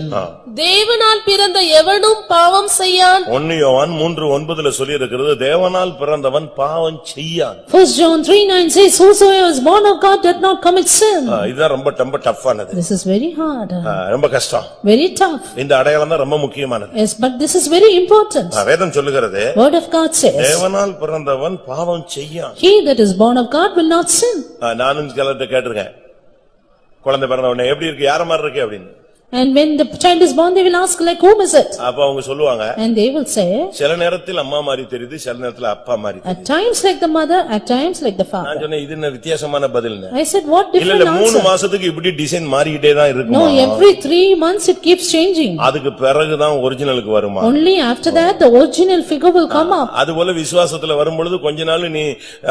தேவனால் பிறந்த எவனும் பாவம் செய்யான். 1 யோவான் 3:9 சொல்லி இருக்கிறது தேவனால் பிறந்தவன் பாவம் செய்யான். 1 John 3:9 says, whosoever is born of God doth not commit sin. இதுதான் ரொம்ப டஃப்பானது. This is very hard. ரொம்ப கஷ்டம். Very tough. இந்த அடையாளம் தான் ரொம்ப முக்கியமானது. Yes, but this is very important. வேதம் சொல்லுகிறது Word of God says, தேவனால் பிறந்தவன் பாவம் செய்யான். he that is born of God will not sin. நானும் சிலர்ட்ட கேட்டிருக்கேன், குழந்தை பிறந்த உடனே எப்படி இருக்கு, யார மாதிரி இருக்கு அப்படின்னு. And when the child is born, they will ask, like, whom is it? அப்ப அவங்க சொல்லுவாங்க, And they will say, சில நேரத்தில் அம்மா மாதிரி தெரியுது, சில நேரத்தில் அப்பா மாதிரி at times like the mother, at times like the நான் father. சொன்னேன், இது என்ன வித்தியாசமான பதில்னு. I said, what இல்ல different 3 answer? மாசத்துக்கு இப்படி டிசைன் மாறிக்கிட்டே தான் No, இருக்குமா? every 3 months it keeps changing. அதுக்கு பிறகுதான் ஒரிஜினலுக்கு வருமா? Only after that, the original figure will come up. அதுபோல விசுவாசத்துல வரும்பொழுது கொஞ்ச நாள் நீ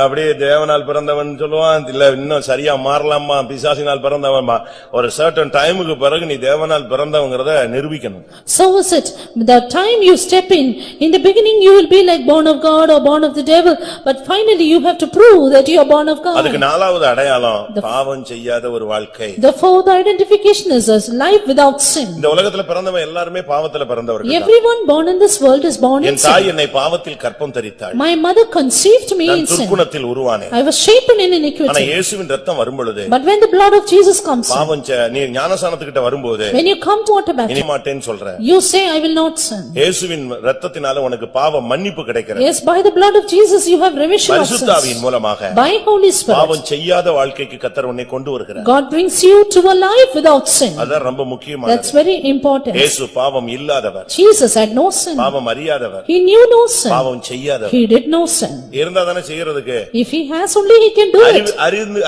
அப்படியே தேவனால் பிறந்தவன் சொல்லுவான், இல்ல இன்னும் சரியா மாறலாமா, பிசாசினால் பிறந்தவன், ஒரு சர்டன் டைமுக்கு பிறகு நீ தேவனால் பிறந்தவங்கிறத நிரூபிக்கணும். So is it. The time you step in the beginning you will be like born of God or born of the devil, but finally you have to prove that you are born of God. அதுக்கு 4வது அடையாளம் பாவம் செய்யாத ஒரு வாழ்க்கை. The fourth identification is a life without sin. இந்த உலகத்துல பிறந்தவன் எல்லாருமே பாவத்துல பிறந்தவர்கள். Everyone born in this world is born in N sin. தாய் என்னை பாவத்தில் கற்பம் தரித்தாள். My mother conceived me நான் in sin. துர்க்குணத்தில் உருவானேன். I was shapen in ஆனா iniquity. இயேசுவின் ரத்தம் வரும்பொழுது But when the blood of Jesus comes, பாவம் நீ ஞானசானத்துக்கிட்ட வரும்போது when you come to water இனி baptism, மாட்டேன்னு சொல்ற. you say, I will not sin. இயேசுவின் ரத்தத்தினால உனக்கு பாவ மன்னிப்பு கிடைக்கிறது. Yes, by the blood of Jesus you have remission of பரிசுத்த ஆவியின் sins. மூலமாக By Holy Spirit, பாவம் செய்யாத வாழ்க்கைக்கு கர்த்தர் உன்னை கொண்டு வருகிறார். God brings you to a life without sin. அதான் ரொம்ப That's முக்கியமானது. very important. இயேசு பாவம் இல்லாதவர், Jesus had no sin. பாவம் அறியாதவர், He knew no sin. பாவம் செய்யாதவர். He did no sin. இருந்தா தானே செய்யறதுக்கு. If he has only, he can do it.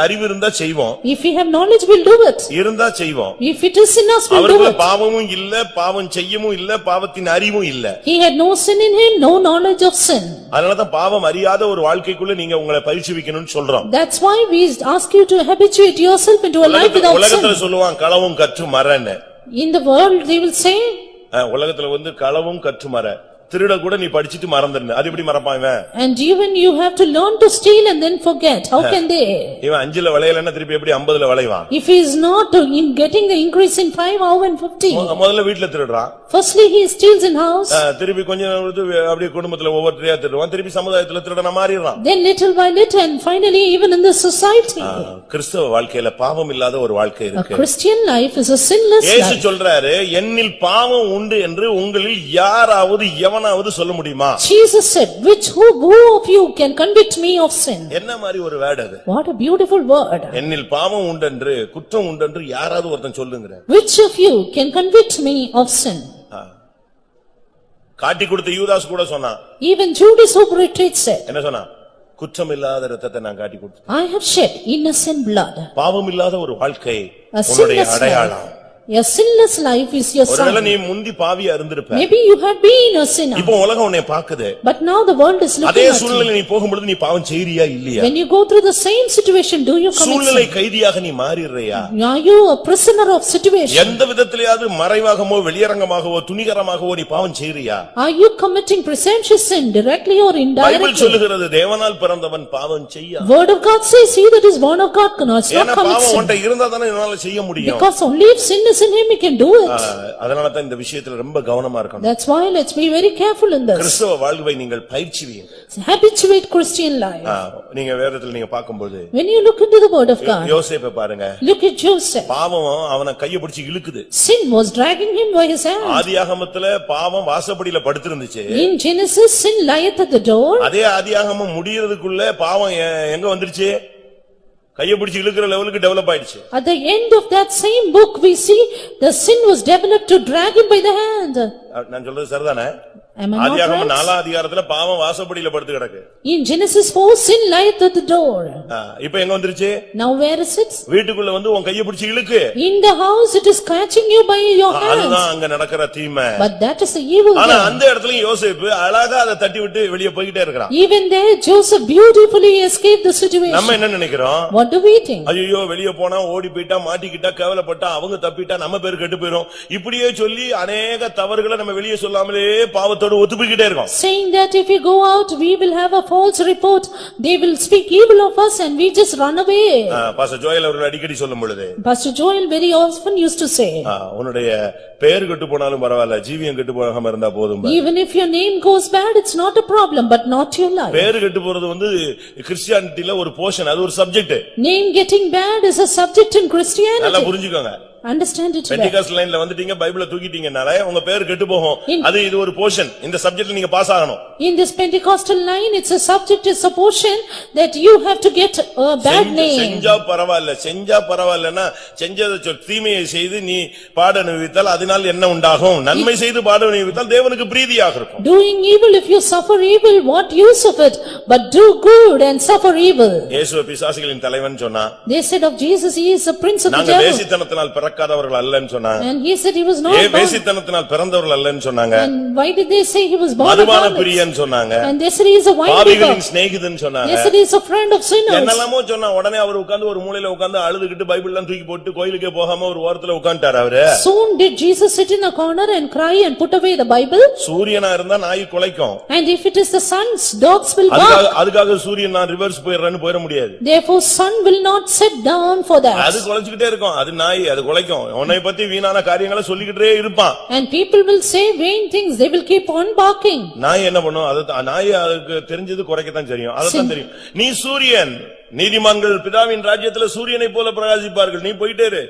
அறிவு இருந்தா செய்வோம். If we have knowledge, we'll do it. இருந்தா செய்வோம். If it is in us, we'll do அவருக்கு it. பாவமும் இல்ல, பாவம் செய்யவும் இல்ல, பாவத்தின் அறிவும் இல்ல. He had no sin in him, no knowledge of sin. அதனாலதான் பாவம் அறியாத ஒரு வாழ்க்கைக்குள்ள நீங்க உங்களை பரிசுவிக்கணும்னு சொல்றோம். That's why we ask you to habituate yourself into a life without உலகத்துல sin. சொல்லுவான் களவும் கற்று மரன்னு. In the world, they will say, உலகத்துல களவும் கற்று மர, திருட கூட நீ படிச்சிட்டு மறந்துடணும், அது எப்படி மறப்பான் இவன்? and even you have to learn to steal and then forget. How can they? இவன் 5ல வளையலன்னா திருப்பி எப்படி 50ல வளைவான்? If he is not in getting the increase in 5, how in 50? முதல்ல வீட்ல திருடுறான், Firstly, he steals in house. திருப்பி கொஞ்சம் அப்படியே குடும்பத்துல ஒவ்வொருத்தரையா திருடுவான், திருப்பி சமுதாயத்துல திருடனா மாறிடுறான். Then little by little and finally even in the society. கிறிஸ்தவ வாழ்க்கையில பாவம் இல்லாத ஒரு வாழ்க்கை A இருக்கு. Christian life is a sinless இயேசு life. சொல்றாரு, என்னில் பாவம் உண்டு என்று உங்களில் யாராவது எவனாவது சொல்ல முடியுமா? Jesus said, who of you can convict me of sin? என்ன மாதிரி ஒரு வேர்ட் அது? What a beautiful word. என்னில் பாவம் உண்டென்று குற்றம் உண்டென்று யாராவது ஒருத்தன் சொல்லுங்க. Which of you can convict me of sin? காட்டி கொடுத்த யூதாஸ் கூட சொன்னான். Even Judas who betrayed said, என்ன சொன்னான்? குற்றம் இல்லாத இரத்தத்தை நான் காட்டி கொடுத்தேன். I have shed innocent blood. பாவம் இல்லாத ஒரு வாழ்க்கை A உன்னுடைய sinless அடையாளம். life. A sinless life is your ஒருவேளை sign. நீ முந்தி பாவியா இருந்திருப்ப. Maybe you had been a sinner. இப்போ உலகம் உன்னை பாக்குது. But now the world is அதே looking at you. சூழ்நிலையில நீ போகும்போது நீ பாவம் செய்றியா இல்லையா? When you go through the same situation, do you commit சூழ்நிலை sin? கைதியாக நீ மாறிடுறியா? Are you a prisoner of situation? எந்த விதத்திலேயாவது மறைவாகவோ வெளியரங்கமாகவோ துணிகரமாகவோ நீ பாவம் செய்றியா? Are you committing presumptuous sin directly or Bible indirectly? சொல்லுகிறது தேவனால் பிறந்தவன் பாவம் செய்யா. Word of God says, he that is born of God cannot ஏன்னா commit பாவம் sin. உன்கிட்ட இருந்தா தானே இதனால செய்ய முடியும். Because only if sin is in him, he can do it. அதனால தான் இந்த விஷயத்துல ரொம்ப கவனமா இருக்கணும். That's why let's be very careful in this. கிறிஸ்தவ வாழ்வை நீங்கள் பயிற்சிவீங்க. Habituate Christian life. நீங்க வேதத்துல நீங்க பாக்கும்போது When you look into the word of God, யோசேப்பை பாருங்க. look at Joseph. பாவம் அவனை கையை பிடிச்சு இழுக்குது. Sin was dragging him by his hand. ஆதியாகமத்துல பாவம் வாசப்படியில படுத்திருந்துச்சு. In Genesis, sin lieth at the door. அதே ஆதியாகமம் முடியறதுக்குள்ள பாவம் எங்க வந்துருச்சு? கையை பிடிச்சு இழுக்கிற லெவலுக்கு டெவலப் ஆயிடுச்சு. At the end of that same book, we see the sin was developed to drag him by the hand. நான் சொல்றது சரிதானே? Am I not ஆதியாகமம் right? 4ஆம் அதிகாரத்துல பாவம் வாசப்படியில படுத்து கிடக்கு. In Genesis 4, sin lieth at the door. இப்போ எங்க வந்துருச்சு? Now where is it? வீட்டுக்குள்ள வந்து உன் கையை பிடிச்சு இழுக்கு. In the house, it is catching you by your hands. அதுதான் அங்க நடக்கிற தீமை. But that is the evil ஆனா there. அந்த இடத்துலயும் யோசேப்பு அழகா அதை தட்டி விட்டு வெளியே போயிட்டே இருக்கிறான். Even there, Joseph beautifully escaped the situation. நம்ம என்ன நினைக்கிறோம்? What do we think? ஐயோ வெளியே போனா ஓடி போயிட்டா மாட்டிக்கிட்டா கேவலப்பட்டா அவங்க தப்பிட்டா நம்ம பேர் கெட்டு போயிரும். இப்படியே சொல்லி அநேக தவறுகளை நம்ம வெளியே சொல்லாமலே பாவத்துல பாவத்தோடு ஒத்துப்பிக்கிட்டே இருக்கோம். saying that if we go out, we will have a false report, they will speak evil of us and we just run away. Pastor Joel அவர்கள் அடிக்கடி சொல்லும் பொழுது, Pastor Joel very often used to say, உன்னுடைய பெயர் கெட்டு போனாலும் பரவாயில்ல, ஜீவியம் கெட்டு போகாம இருந்தா போதும். even if your name goes bad, it's not a problem, but not your life. பெயர் கெட்டு போறது வந்து கிறிஸ்டியானிட்டில ஒரு போர்ஷன், அது ஒரு subject. Name getting bad is a subject in Christianity. நல்லா புரிஞ்சுக்கோங்க. Understand it well. பெண்டிகாஸ்ட் லைன்ல வந்துட்டீங்க, பைபிளை தூக்கிட்டீங்கனால உங்க பேர் கெட்டு போகும். அது இது ஒரு போர்ஷன். இந்த சப்ஜெக்ட்ல நீங்க பாஸ் ஆகணும். In this Pentecostal line, it's a subject, it's a portion that you have to get a bad name. செஞ்சா பரவாயில்ல, செஞ்சா பரவாயில்லனா செஞ்சத தீமையை செய்து நீ பாட அனுபவித்தால் அதனால் என்ன உண்டாகும்? நன்மை செய்து பாட அனுபவித்தால் தேவனுக்கு பிரீதியாக இருக்கும். Doing evil, if you suffer evil, what use of it? But do good and suffer evil. இயேசு பிசாசுகளின் தலைவன் சொன்னா. They said of Jesus, he is the prince of the நாங்க devil. வேசித்தனத்தினால் பிறக்காதவர்கள் அல்லன்னு சொன்னாங்க. And he said he was not born. வேசித்தனத்தினால் பிறந்தவர்கள் அல்லன்னு சொன்னாங்க. And why did they say he was born of மதுபான harlots? பிரியன் சொன்னாங்க. And they said he is a wine drinker. பாவிகளின் சிநேகிதன் சொன்னாங்க. They said he is a friend of sinners. என்னெல்லாமோ சொன்னா. உடனே அவர் உட்கார்ந்து ஒரு மூலையில உட்கார்ந்து அழுதுகிட்டு பைபிள் எல்லாம் தூக்கி போட்டு கோயிலுக்கே போகாம ஒரு ஓரத்துல உட்கார்ந்தார் அவரு. Soon did Jesus sit in a corner and cry and put away the Bible? சூரியனா இருந்தா நாய் குலைக்கும். And if it is the sun's, dogs will bark. அதுக்காக சூரியன் நான் ரிவர்ஸ் போயிடுறேன்னு போயிட முடியாது. Therefore sun will not sit down for that. அது குலைச்சுக்கிட்டே இருக்கும். அது நாய், அது குலைக்கும். உன்னை பத்தி வீணான காரியங்களை சொல்லிக்கிட்டே இருப்பான். And people will say vain things, they will keep on barking. நாய் என்ன பண்ணும்? அது நாய் அதுக்கு தெரிஞ்சது குறைக்கத்தான் தெரியும். அதத்தான் தெரியும். நீ சூரியன், நீதிமான்கள் பிதாவின் ராஜ்யத்துல சூரியனை போல பிரகாசிப்பார்கள், நீ போயிட்டே இரு.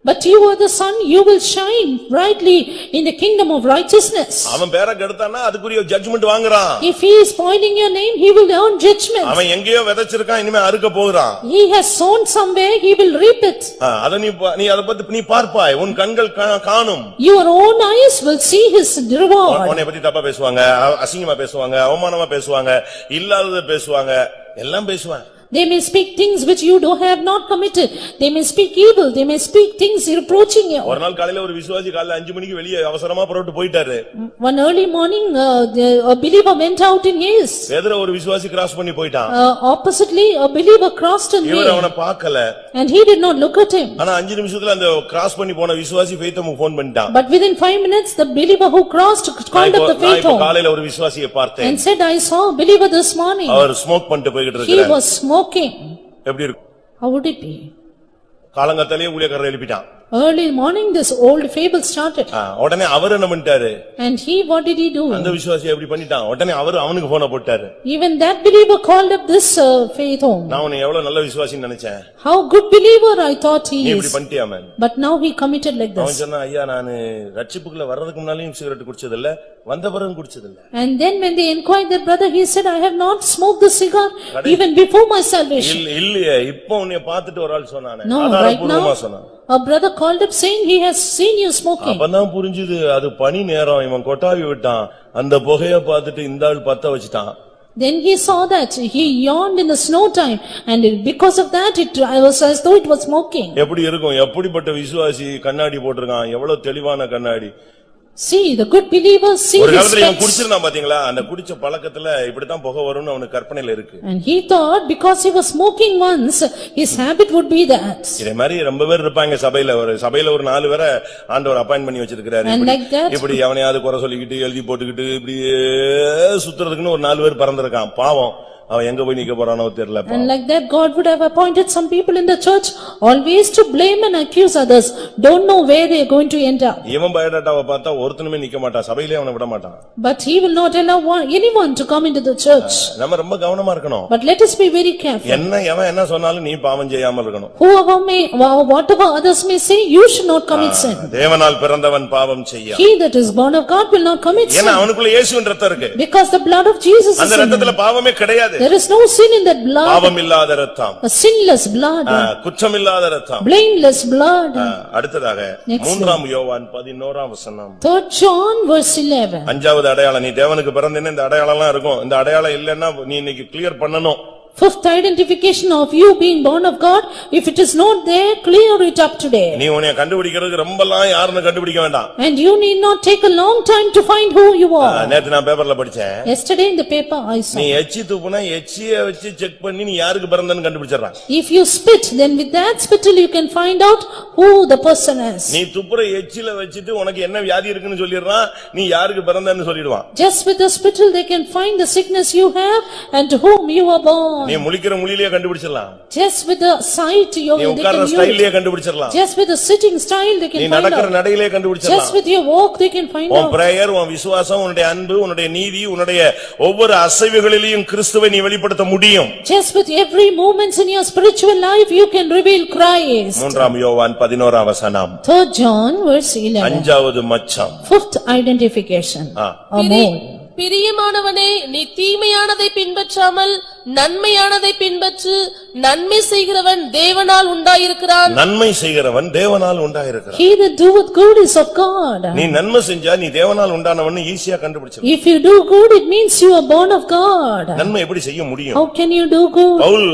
But you are the sun, you will shine brightly in the kingdom of righteousness. அவன் பேரை கெடுத்தானா அதுக்குரிய ஜட்ஜ்மென்ட் வாங்குறான். If he is spoiling your name, he will earn judgment. அவன் எங்கேயோ விதைச்சிருக்கான், இனிமே அறுக்க போறான். He has sown somewhere, he will reap it. அத நீ அத பத்தி நீ பார்ப்பாய், உன் கண்கள் காணும். Your own eyes will see his reward. உன்னை பத்தி தப்பா பேசுவாங்க, அசிங்கமா பேசுவாங்க, அவமானமா பேசுவாங்க, இல்லாதத பேசுவாங்க, எல்லாம் பேசுவாங்க. They may speak things which you do have not committed. They may speak evil. They may speak things reproaching you. ஒரு நாள் காலையில ஒரு விசுவாசி காலைல 5 மணிக்கு வெளியே அவசரமா புறப்பட்டு போயிட்டாரு. One early morning, a believer went out in haste. எதிர ஒரு விசுவாசி கிராஸ் பண்ணி போயிட்டான். Oppositely, a believer crossed in இவர் way. அவனை பார்க்கல. And he did not look at him. ஆனா 5 நிமிஷத்துல அந்த கிராஸ் பண்ணி போன விசுவாசி ஃபெய்த்தமுக்கு ஃபோன் பண்ணிட்டான். But within 5 minutes, the believer who crossed called up the faith home. காலையில ஒரு விசுவாசியை பார்த்தேன். And said, I saw a believer this morning. அவர் ஸ்மோக் பண்ணிட்டு போயிட்டு He இருக்காரு. was smoking. எப்படி இருக்கும்? How would it be? காலங்கத்தாலே ஊழியக்காரரை எழுப்பிட்டான். Early morning, this old fable started. உடனே அவர் என்ன பண்ணிட்டாரு? And he, what did he do? அந்த விசுவாசி எப்படி பண்ணிட்டான்? உடனே அவனுக்கு போன போட்டாரு. Even that believer called up this faith home. நான் உன்னை எவ்வளவு நல்ல விசுவாசின்னு நினைச்சேன். How good believer I thought he நீ இப்படி is. பண்ணிட்டியாமே. But now he committed like அவன் this. சொன்னா, ஐயா நான் ரட்சிப்புக்குள்ள வர்றதுக்கு முன்னாலேயும் சிகரெட் குடிச்சது இல்ல, வந்த பிறகும் குடிச்சது இல்ல. And then when they inquired their brother, he said, I have not smoked the cigar even before my salvation. இல்லையே, இப்போ உன்னை பார்த்துட்டு ஒரு ஆள் சொன்னானே, No, right now, சொன்னான். a brother called up saying he has seen you smoking. அப்பதான் புரிஞ்சுது, அது பனி நேரம், இவன் கொட்டாவி விட்டான், அந்த புகைய பார்த்துட்டு இந்த ஆள் பத்த வச்சுட்டான். Then he saw that he yawned in the snow time, and because of that it was as though it was smoking. எப்படி இருக்கும்? எப்படிப்பட்ட விசுவாசி கண்ணாடி போட்டிருக்கான், எவ்வளவு தெளிவான கண்ணாடி. See, the good believers see ஒரு his காலத்துல இவன் specs. குடிச்சிருந்தான் பாத்தீங்களா, அந்த குடிச்ச பழக்கத்துல இப்படித்தான் புகை வரும்னு அவனுக்கு கற்பனையில இருக்கு. And he thought because he was smoking once, his habit would be that. இதே மாதிரி ரொம்ப பேர் இருப்பாங்க சபையில. ஒரு 4 பேரை ஆண்டவர் அப்பாயிண்ட் பண்ணி வச்சிருக்காரு. And like that, இப்படி எவனையாவது குறை சொல்லிக்கிட்டு எழுதி போட்டுக்கிட்டு இப்படியே சுத்துறதுக்குன்னு ஒரு 4 பேர் பறந்திருக்கான். பாவம், அவன் எங்க போய் நிக்க போறானோ தெரியல. and like that God would have appointed some people in the church always to blame and accuse others, don't know where they are going to end up. இவன் பயோடாட்டாவை பார்த்தா ஒருத்தனுமே நிக்க மாட்டான், சபையிலே அவனை விட மாட்டான். But he will not allow anyone to come into the church. நம்ம ரொம்ப கவனமா இருக்கணும். But let us be very careful. எவன் என்ன சொன்னாலும் நீ பாவம் செய்யாமல் இருக்கணும். Whoever may, whatever others may say, you should not commit sin. தேவனால் பிறந்தவன் பாவம் செய்யா. He that is born of God will not commit sin. ஏன்னா அவனுக்குள்ள இயேசுவின் ரத்தம் இருக்கு. Because the blood of Jesus is அந்த in him. ரத்தத்துல பாவமே கிடையாது. There is no sin in that blood. பாவம் இல்லாத ரத்தம். A sinless blood. குற்றம் இல்லாத ரத்தம். Blameless blood. அடுத்ததாக 3 யோவான் 11 வசனம். 3 John verse 11. 5வது அடையாளம், நீ தேவனுக்கு பிறந்தேன்னு இந்த அடையாளம் எல்லாம் இருக்கும். இந்த அடையாளம் இல்லன்னா நீ இன்னைக்கு கிளியர் பண்ணணும். Fifth identification of you being born of God, if it is not there, clear it up today. நீ உன்னை கண்டுபிடிக்கிறதுக்கு ரொம்பலாம் யாருன்னு கண்டுபிடிக்க வேண்டாம். And you need not take a long time to find who you are. நேத்து நான் பேப்பர்ல படிச்சேன். Yesterday in the paper I saw. நீ எச்சி துப்புனா எச்சியை வச்சு செக் பண்ணி நீ யாருக்கு பிறந்தன்னு கண்டுபிடிச்சறான். If you spit, then with that spittle you can find out who the person is. நீ துப்புற எச்சில வச்சிட்டு உனக்கு என்ன வியாதி இருக்குன்னு சொல்லிடுறான், நீ யாருக்கு பிறந்தன்னு சொல்லிடுவான். Just with the spittle they can find the sickness you have and to whom you are born. நீ முழிக்கிற முழியிலே கண்டுபிடிச்சிடலாம். Just with the sight you நீ உட்கார்ற ஸ்டைல்லே கண்டுபிடிச்சிடலாம். Just with the sitting style they can நீ find நடக்கிற out. நடையிலே கண்டுபிடிச்சிடலாம். Just with your walk they can find உன் out. பிரேயர், உன் விசுவாசம், உன்னுடைய அன்பு, உன்னுடைய நீதி, உன்னுடைய ஒவ்வொரு அசைவுகளிலும் கிறிஸ்துவை நீ வெளிப்படுத்த முடியும். Just with every movements in your spiritual life you can reveal Christ. 3 யோவான் 11 வசனம். 3 John verse 11. அஞ்சாவது மச்சம். Fifth identification. A mole. பிரியமானவனே, நீ தீமையானதை பின்பற்றாமல் நன்மையானதை பின்பற்று. நன்மை செய்கிறவன் தேவனால் உண்டாயிருக்கிறான். நன்மை செய்கிறவன் தேவனால் உண்டாயிருக்கிறான். He that doeth good is of God. நீ நன்மை செஞ்சா நீ தேவனால் உண்டானவன் ஈஸியா கண்டுபிடிச்சிடலாம். If you do good, it means you are born of God. நன்மை எப்படி செய்ய முடியும்? How can you do good? Pavul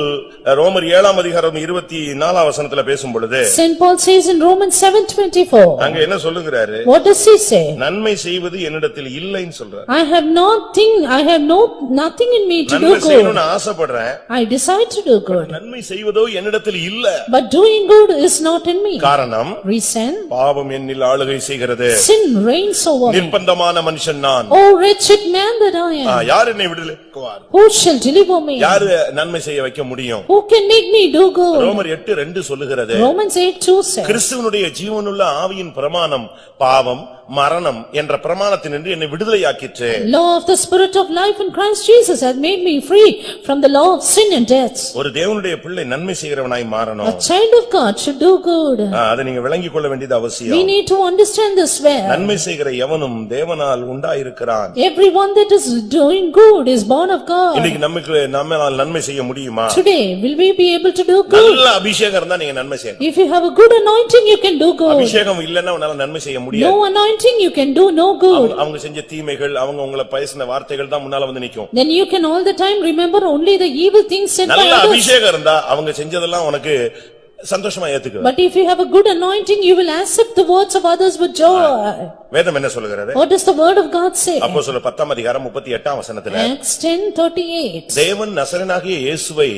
ரோமர் 7 அதிகாரம் 24 வசனத்துல பேசும் பொழுது Saint Paul says in Romans 7:24. அங்க என்ன சொல்லுகிறாரு? What does he say? நன்மை செய்வது என்னிடத்தில் இல்லைன்னு சொல்றாரு. I have nothing in me to do நன்மை good. செய்யணும்னு ஆசைப்படுறேன். I decide to do good. நன்மை செய்வதோ என்னிடத்தில் இல்ல. But doing good is not in me. காரணம் Reason? பாவம் என்னில் ஆளுகை செய்கிறது. Sin reigns over me. நிர்பந்தமான மனுஷன் நான். Oh wretched man that I am. யார் என்னை விடுதலைக்குவார்? Who shall deliver me? யார் நன்மை செய்ய வைக்க முடியும்? Who can make me do good? ரோமர் 8:2 சொல்லுகிறது. Romans 8:2 says. கிறிஸ்துவினுடைய ஜீவனுள்ள ஆவியின் பிரமாணம் பாவம் மரணம் என்ற பிரமாணத்தினின்று என்னை விடுதலையாக்கிற்று. Law of the spirit of life in Christ Jesus has made me free from the law of sin and death. ஒரு தேவனுடைய பிள்ளை நன்மை செய்கிறவனாய் மாறணும். A child of God should do good. அதை நீங்க விளங்கிக் கொள்ள வேண்டியது We அவசியம். need to understand this well. நன்மை செய்கிற எவனும் தேவனால் உண்டாயிருக்கிறான். Everyone that is doing good is born of God. இன்னைக்கு நம்மால் நன்மை செய்ய முடியுமா? Today, will we be able to do good? நல்ல அபிஷேகம் இருந்தா நீங்க நன்மை செய்யணும். If you have a good anointing, you can do good. அபிஷேகம் இல்லன்னா உன்னால நன்மை செய்ய முடியாது. No anointing, you can do no good. அவங்க செஞ்ச தீமைகள் அவங்க உங்களை பேசின வார்த்தைகள் தான் முன்னால வந்து நிக்கும். Then you can all the time remember only the evil things said by நல்ல others. அபிஷேகம் இருந்தா அவங்க செஞ்சதெல்லாம் உனக்கு சந்தோஷமா ஏத்துக்குவ. But if you have a good anointing, you will accept the words of others with joy. வேதம் என்ன சொல்லுகிறது? What does the word of God say? அப்போஸ்தலர் 10 அதிகாரம் 38 வசனத்துல Acts 10:38. தேவன் நசரேயனாகிய இயேசுவை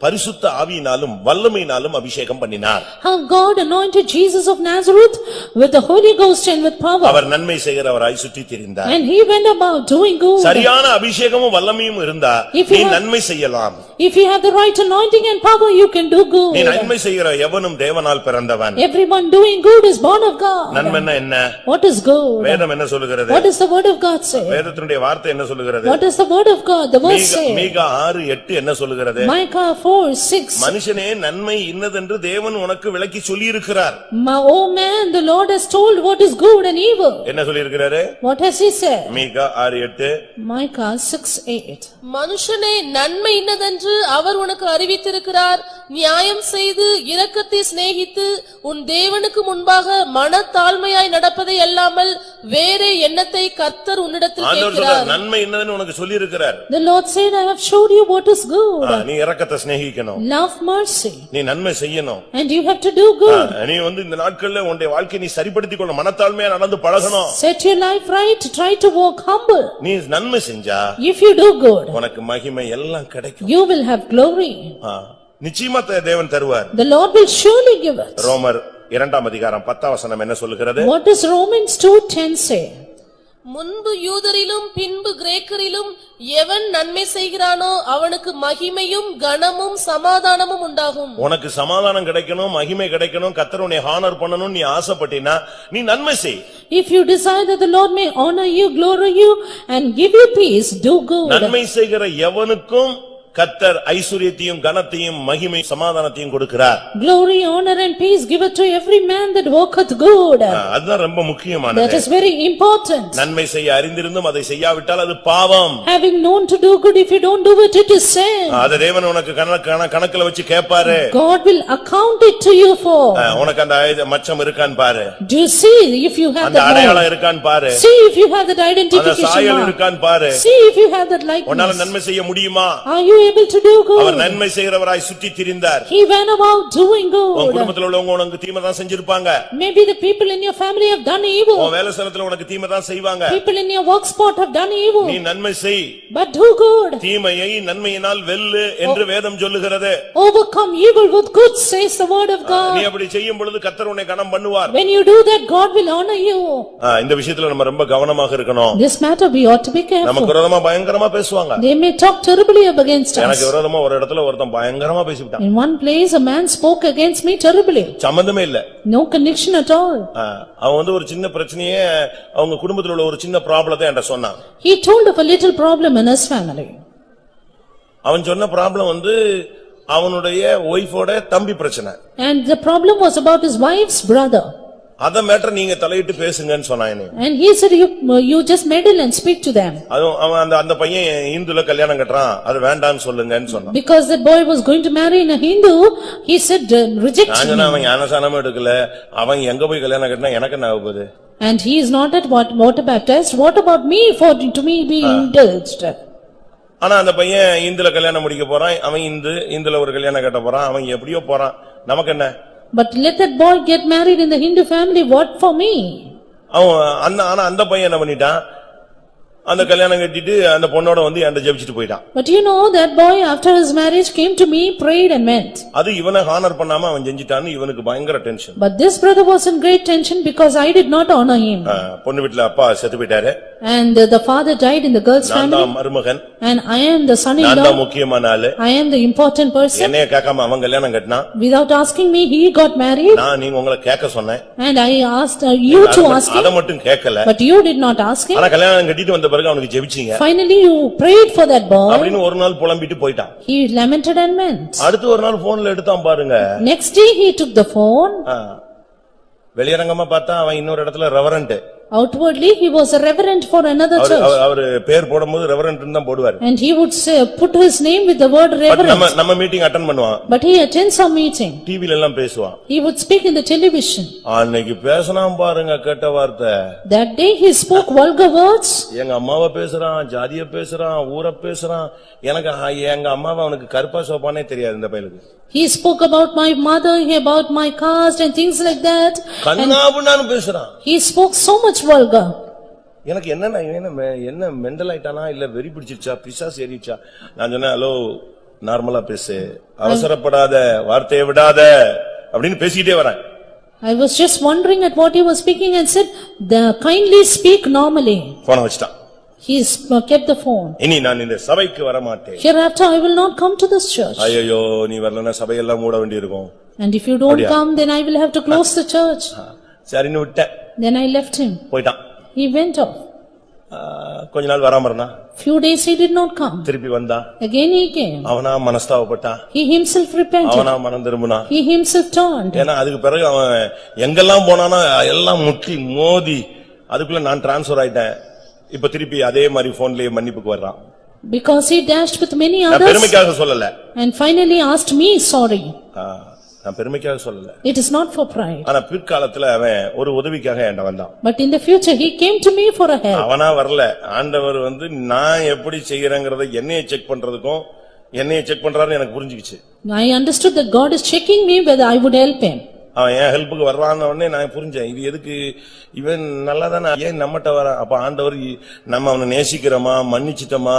பரிசுத்த ஆவியினாலும் வல்லமையினாலும் அபிஷேகம் பண்ணினார். How God anointed Jesus of Nazareth with the Holy Ghost and with power. அவர் நன்மை செய்கிறவராய் சுற்றித் திரிந்தார். And he went about doing good. சரியான அபிஷேகமும் வல்லமையும் இருந்தா நீ நன்மை செய்யலாம். If you have the right anointing and power, you can do good. நீ நன்மை செய்கிற எவனும் தேவனால் பிறந்தவன். Everyone doing good is born of God. நன்மைன்னா என்ன? What is good? வேதம் என்ன சொல்லுகிறது? What does the word of God say? வேதத்தினுடைய வார்த்தை என்ன சொல்லுகிறது? What does the word of God, the verse say? மீகா 6:8 என்ன சொல்லுகிறது? Micah 4:6. மனுஷனே நன்மை இன்னதென்று தேவன் உனக்கு விளக்கி சொல்லி இருக்கிறார். Oh man, the Lord has told what is good and evil. என்ன சொல்லி இருக்கிறாரு? What has he said? Micah 6:8. Micah 6:8. மனுஷனே நன்மை இன்னதென்று அவர் உனக்கு அறிவித்திருக்கிறார். நியாயம் செய்து இரக்கத்தை சிநேகித்து உன் தேவனுக்கு முன்பாக மனத்தாழ்மையாய் நடப்பதை அல்லாமல் வேறே எண்ணத்தை கர்த்தர் உன்னிடத்தில் கேட்கிறார். நன்மை என்னன்னு உனக்கு சொல்லி இருக்கிறார். The Lord said, I have showed you what is good. நீ இரக்கத்தை சிநேகிக்கணும். Love mercy. நீ நன்மை செய்யணும். And you have to do good. நீ இந்த நாட்கள்ல உன்னுடைய வாழ்க்கையை நீ சரிப்படுத்திக் கொள்ள மனத்தாழ்மையா நடந்து பழகணும். Set your life right, try to walk humble. நீ நன்மை செஞ்சா If you do good, உனக்கு மகிமை எல்லாம் கிடைக்கும். you will have glory. நிச்சயமா தேவன் தருவார். The Lord will surely give it. ரோமர் 2 அதிகாரம் 10 வசனம் என்ன சொல்லுகிறது? What does Romans 2:10 say? முன்பு யூதரிலும் பின்பு கிரேக்கரிலும் எவன் நன்மை செய்கிறானோ அவனுக்கு மகிமையும் கனமும் சமாதானமும் உண்டாகும். உனக்கு சமாதானம் கிடைக்கணும், மகிமை கிடைக்கணும், கர்த்தர் உன்னை ஹானர் பண்ணணும் நீ ஆசைப்பட்டினா நீ நன்மை செய். If you desire that the Lord may honor you, glory you and give you peace, do good. நன்மை செய்கிற எவனுக்கும் கர்த்தர் ஐஸ்வரியத்தையும் கனத்தையும் மகிமை சமாதானத்தையும் கொடுக்கிறார். Glory, honor and peace give it to every man that walketh good. அதுதான் ரொம்ப முக்கியமானது. That is very important. நன்மை செய்ய அறிந்திருந்தும் அதை செய்யாவிட்டால் அது பாவம். Having known to do good, if you don't do it, it is sin. அது தேவன் உனக்கு கணக்குல வச்சு கேட்பாரு. God will account it to you for. உனக்கு அந்த மச்சம் இருக்கான்னு பாரு. Do you see if you have அந்த அடையாளம் இருக்கான்னு பாரு. See if you have that identification அந்த சாயல் இருக்கான்னு பாரு. See if you have that likeness. உன்னால நன்மை செய்ய முடியுமா? Are you able to do our good. நன்மை செய்கிறவராய் சுற்றி திரிந்தார். He went about doing உன் good. குடும்பத்துல உள்ளவங்க உனக்கு தீமை தான் செஞ்சிருப்பாங்க. Maybe the people in your family have done உன் evil. வேலை ஸ்தலத்துல உனக்கு தீமை தான் செய்வாங்க. People in your work spot have done நீ evil. நன்மை செய், But do good. தீமையை நன்மையினால் வெல்லு என்று வேதம் சொல்லுகிறது. Overcome evil with good, says the word of நீ God. அப்படி செய்யும் பொழுது கர்த்தர் உன்னை கனம் பண்ணுவார். When you do that, God will honor you. இந்த விஷயத்துல நம்ம ரொம்ப கவனமாக இருக்கணும். This matter we ought to be careful. நமக்கு விரோதமா பயங்கரமா பேசுவாங்க. They may talk terribly against எனக்கு us. விரோதமா ஒரு இடத்துல ஒருத்தன் பயங்கரமா பேசிவிட்டான். In one place, a man spoke against me terribly. சம்பந்தமே இல்ல. No connection at all. அவன் வந்து ஒரு சின்ன பிரச்சனையே அவங்க குடும்பத்துல உள்ள ஒரு சின்ன ப்ராப்ளத்தை என்கிட்ட சொன்னான். He told of a little problem in his family. அவன் சொன்ன ப்ராப்ளம் வந்து அவனுடைய ஒய்ஃபோட தம்பி பிரச்சனை. And the problem was about his wife's brother. அத மேட்டர் நீங்க தலையிட்டு பேசுங்கன்னு சொன்னானே. And he said, you just meddle and speak to them. அதுவும் அவன் அந்த பையன் இந்துல கல்யாணம் கட்டறான், அது வேண்டாம்னு சொல்லுங்கன்னு சொன்னான். Because that boy was going to marry in a Hindu, he said, reject நான் me. சொன்னேன், அவன் ஞானசானமே எடுக்கல, அவன் எங்க போய் கல்யாணம் கட்டினா எனக்கு என்ன ஆகுது? And he is not at water baptized, what about me for to me be indulged? ஆனா அந்த பையன் இந்துல கல்யாணம் முடிக்க போறான், அவன் இந்துல ஒரு கல்யாணம் கட்ட போறான், அவன் எப்படியோ போறான், நமக்கு என்ன? But let that boy get married in the Hindu family, what for me? ஆனா அந்த பையன் என்ன பண்ணிட்டான், அந்த கல்யாணம் கட்டிட்டு அந்த பொண்ணோட வந்து என்கிட்ட ஜெபிச்சிட்டு போயிட்டான். But you know that boy after his marriage came to me, prayed and went. அது இவனை ஹானர் பண்ணாம அவன் செஞ்சிட்டான்னு இவனுக்கு பயங்கர tension. But this brother was in great tension because I did not honor him. பொண்ணு வீட்டுல அப்பா செத்து போயிட்டாரு. And the father died in the girl's நான் family. தான் மருமகன். And I am the நான் son-in-law. தான் முக்கியமான ஆளு. I am the important person. என்னைய கேட்காம அவன் கல்யாணம் கட்டினான். Without asking me, he got married. நீங்க உங்களை கேட்க சொன்னேன். And I asked you to ask அத him. மட்டும் கேட்கல. But you did not ask him. ஆனா கல்யாணம் கட்டிட்டு வந்த பிறகு அவனுக்கு ஜெபிச்சீங்க. Finally you prayed for that boy. அப்படின்னு ஒரு நாள் புலம்பிட்டு போயிட்டான். He lamented and went. அடுத்து ஒரு நாள் போன்ல எடுத்தான் பாருங்க. Next day he took the phone. வெளியரங்கமா பார்த்தா அவன் இன்னொரு இடத்துல reverend. Outwardly he was a reverend for another church. அவரு பேர் போடும்போது ரெவரண்ட் தான் போடுவார். And he would say, put his name with the word reverend. நம்ம மீட்டிங் அட்டெண்ட் பண்ணுவான். But he attends our meeting. டிவில எல்லாம் பேசுவான். He would speak in the television. அன்னைக்கு பேசனாம் பாருங்க கெட்ட வார்த்தை. That day he spoke vulgar words. எங்க அம்மாவை பேசுறான், ஜாதிய பேசுறான், ஊரை பேசுறான். எனக்கு எங்க அம்மாவை அவனுக்கு கருப்பா சோப்பானே தெரியாது இந்த பையலுக்கு. He spoke about my mother, about my caste and things like that. கண்ணாபுண்ணான்னு பேசுறான். He spoke so much vulgar. எனக்கு என்ன மெண்டல் ஆயிட்டானா இல்ல வெறி பிடிச்சிருச்சா பிசாசு ஏறிச்சா? நான் சொன்னேன், ஹலோ நார்மலா பேசு, அவசரப்படாத, வார்த்தையை விடாத அப்படின்னு பேசிக்கிட்டே வரேன். I was just wondering at what he was speaking and said, kindly speak normally. போன வச்சிட்டான். He kept the phone. இனி நான் இந்த சபைக்கு வர மாட்டேன். Hereafter I will not come to this church. ஐயோ நீ வரலன்னா சபையெல்லாம் மூட வேண்டியிருக்கும். And if you don't come, then I will have to close the church. சரின்னு விட்டேன். Then I left him. போயிட்டான். He went off. கொஞ்ச நாள் வராம இருந்தான். Few days he did not come. திருப்பி வந்தான். Again he came. அவனா மனஸ்தாபப்பட்டான். He himself repented. அவனா மனம் திரும்பினான். He himself turned. ஏன்னா அதுக்கு பிறகு அவன் எங்கெல்லாம் போனானா எல்லாம் முட்டி மோதி அதுக்குள்ள நான் டிரான்ஸ்பர் ஆயிட்டேன். இப்ப திருப்பி அதே மாதிரி போன்லயே மன்னிப்புக்கு வர்றான். Because he dashed with many நான் others. பெருமைக்காக சொல்லல. And finally asked me sorry. நான் பெருமைக்காக சொல்லல. It is not for pride. ஆனா பிற்காலத்துல அவன் ஒரு உதவிக்காக என்கிட்ட வந்தான். But in the future he came to me for a help. அவனா வரல. ஆண்டவர் வந்து நான் எப்படி செய்யறேங்கறத என்னைய செக் பண்றதுக்கும் என்னைய செக் பண்றாருன்னு எனக்கு புரிஞ்சிக்கிச்சு. I understood that God is checking me whether I would help him. அவன் என் ஹெல்ப்புக்கு வர்றான்னு உடனே நான் புரிஞ்சேன், இது எதுக்கு இவன் நல்லாதானே ஏன் நம்மகிட்ட வரான்? அப்ப ஆண்டவர் நம்ம அவனை நேசிக்கிறோமா, மன்னிச்சிட்டோமா,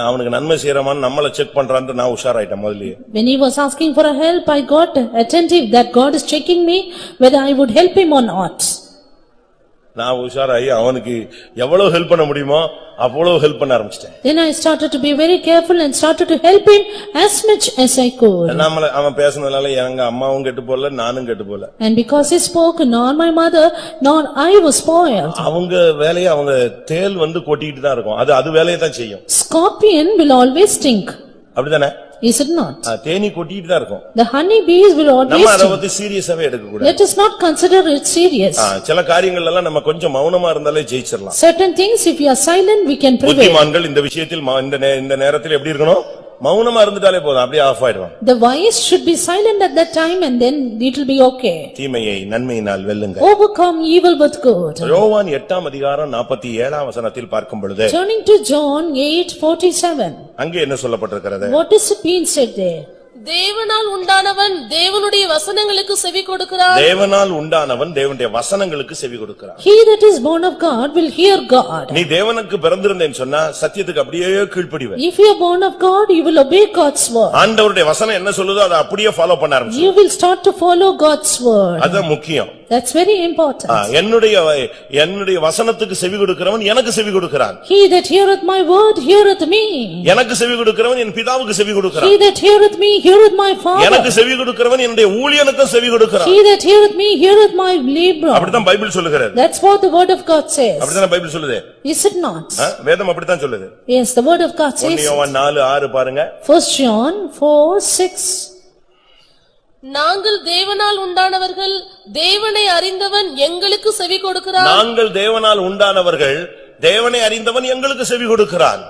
அவனுக்கு நன்மை செய்யறோமான்னு நம்மள செக் பண்றான்னு நான் உஷாராயிட்டேன் முதல்லயே. When he was asking for a help, I got attentive that God is checking me whether I would help him or not. நான் உஷாராயி அவனுக்கு எவ்வளவு ஹெல்ப் பண்ண முடியுமோ அவ்வளவு ஹெல்ப் பண்ண ஆரம்பிச்சிட்டேன். Then I started to be very careful and started to help him as much as I could. அவன் பேசுனதால எங்க அம்மாவும் கெட்டு போல, நானும் கெட்டு போல. And because he spoke, nor my mother nor I was spoiled. அவங்க வேலையை அவங்க தேல் வந்து கொட்டிட்டு தான் இருக்கும். அது வேலையை தான் செய்யும். Scorpion will always stink. அப்படிதானே? Is it not? தேனி கொட்டிட்டு தான் இருக்கும். The honey bees will always நம்ம அத stink. பத்தி சீரியஸாவே எடுக்க கூடாது. Let us not consider it serious. சில காரியங்கள் எல்லாம் நம்ம கொஞ்சம் மௌனமா இருந்தாலே ஜெயிச்சிரலாம். Certain things if we are silent we can prevail. புத்திமான்கள் இந்த விஷயத்தில் இந்த நேரத்தில் எப்படி இருக்கணும்? மௌனமா இருந்துட்டாலே போதும், அப்படியே ஆஃப் ஆயிடுவான். The wise should be silent at that time and then it will be okay. தீமையை நன்மையினால் வெல்லுங்க. Overcome evil with good. யோவான் 8ஆம் அதிகாரம் 47ஆம் வசனத்தில் பார்க்கும் பொழுது Turning to John 8:47. அங்கே என்ன சொல்லப்பட்டிருக்கிறது? What is it being said there? தேவனால் உண்டானவன் தேவனுடைய வசனங்களுக்கு செவி கொடுக்கிறான். தேவனால் உண்டானவன் தேவனுடைய வசனங்களுக்கு செவி கொடுக்கிறான். He that is born of God will hear God. நீ தேவனுக்கு பிறந்திருந்தேன்னு சொன்னா சத்தியத்துக்கு அப்படியே கீழ்ப்படிவே. If you are born of God, you will obey God's word. ஆண்டவருடைய வசனம் என்ன சொல்லுதோ அதை அப்படியே ஃபாலோ பண்ண ஆரம்பிச்சு. You will start to follow God's word. அது முக்கியம். That's very important. என்னுடைய வசனத்துக்கு செவி கொடுக்கிறவன் எனக்கு செவி கொடுக்கிறான். He that heareth my word heareth me. எனக்கு செவி கொடுக்கிறவன் என் பிதாவுக்கு செவி கொடுக்கிறான். He that heareth me heareth my Father. எனக்கு செவி கொடுக்கிறவன் என்னுடைய ஊழியனுக்கு செவி கொடுக்கிறான். He that heareth me heareth my labor. அப்படிதான் பைபிள் சொல்லுகிறது. That's what the word of God says. அப்படிதான் பைபிள் சொல்லுது. Is it not? வேதம் அப்படிதான் சொல்லுது. Yes, the word of God says. 1 யோவான் 4:6 பாருங்க. 1 John 4:6. நாங்கள் தேவனால் உண்டானவர்கள் தேவனை அறிந்தவன் எங்களுக்கு செவி கொடுக்கிறான். நாங்கள் தேவனால் உண்டானவர்கள் தேவனை அறிந்தவன் எங்களுக்கு செவி கொடுக்கிறான்.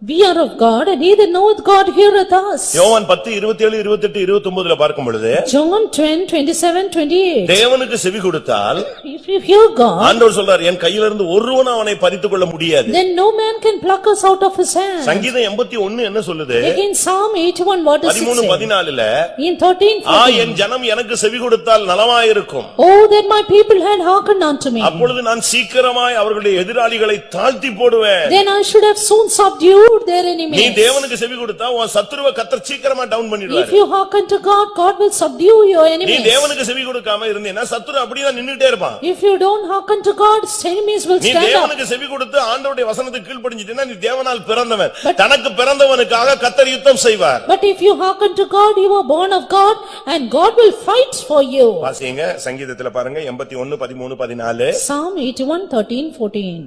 We are of God and he that knoweth God heareth us. யோவான் 10:27-28-29 பார்க்கும் பொழுது John 10:27-28. தேவனுக்கு செவி கொடுத்தால் If you hear God, ஆண்டவர் சொல்றார் என் கையிலிருந்து ஒருவன் அவனை பறித்துக் கொள்ள முடியாது. then no man can pluck us out of his hand. சங்கீதம் 81 என்ன சொல்லுது? Again Psalm 81 what does it say? 13-14 In 13:14. என் ஜனம் எனக்கு செவி கொடுத்தால் நலமாயிருக்கும். Oh that my people had hearkened unto me. அப்பொழுது நான் சீக்கிரமாய் அவர்களுடைய எதிராளிகளை தாழ்த்தி போடுவேன். Then I should have soon subdued their நீ enemies. தேவனுக்கு செவி கொடுத்தா உன் சத்துருவை கர்த்தர் சீக்கிரமா டவுன் If பண்ணிடுவார். you hearken to God, God will subdue your நீ enemies. தேவனுக்கு செவி கொடுக்காம இருந்தீனா சத்துரு அப்படியே நின்னுட்டே இருப்பான். If you don't hearken to God, enemies will நீ stand up. தேவனுக்கு செவி கொடுத்து ஆண்டவருடைய வசனத்துக்கு கீழ்ப்படிஞ்சிட்டீனா நீ தேவனால் பிறந்தவன். தனக்கு பிறந்தவனுக்காக கர்த்தர் யுத்தம் செய்வார். But if you hearken to God, you are born of God and God will fight for you. வாசிங்க சங்கீதத்துல பாருங்க 81:13-14. Psalm 81:13-14.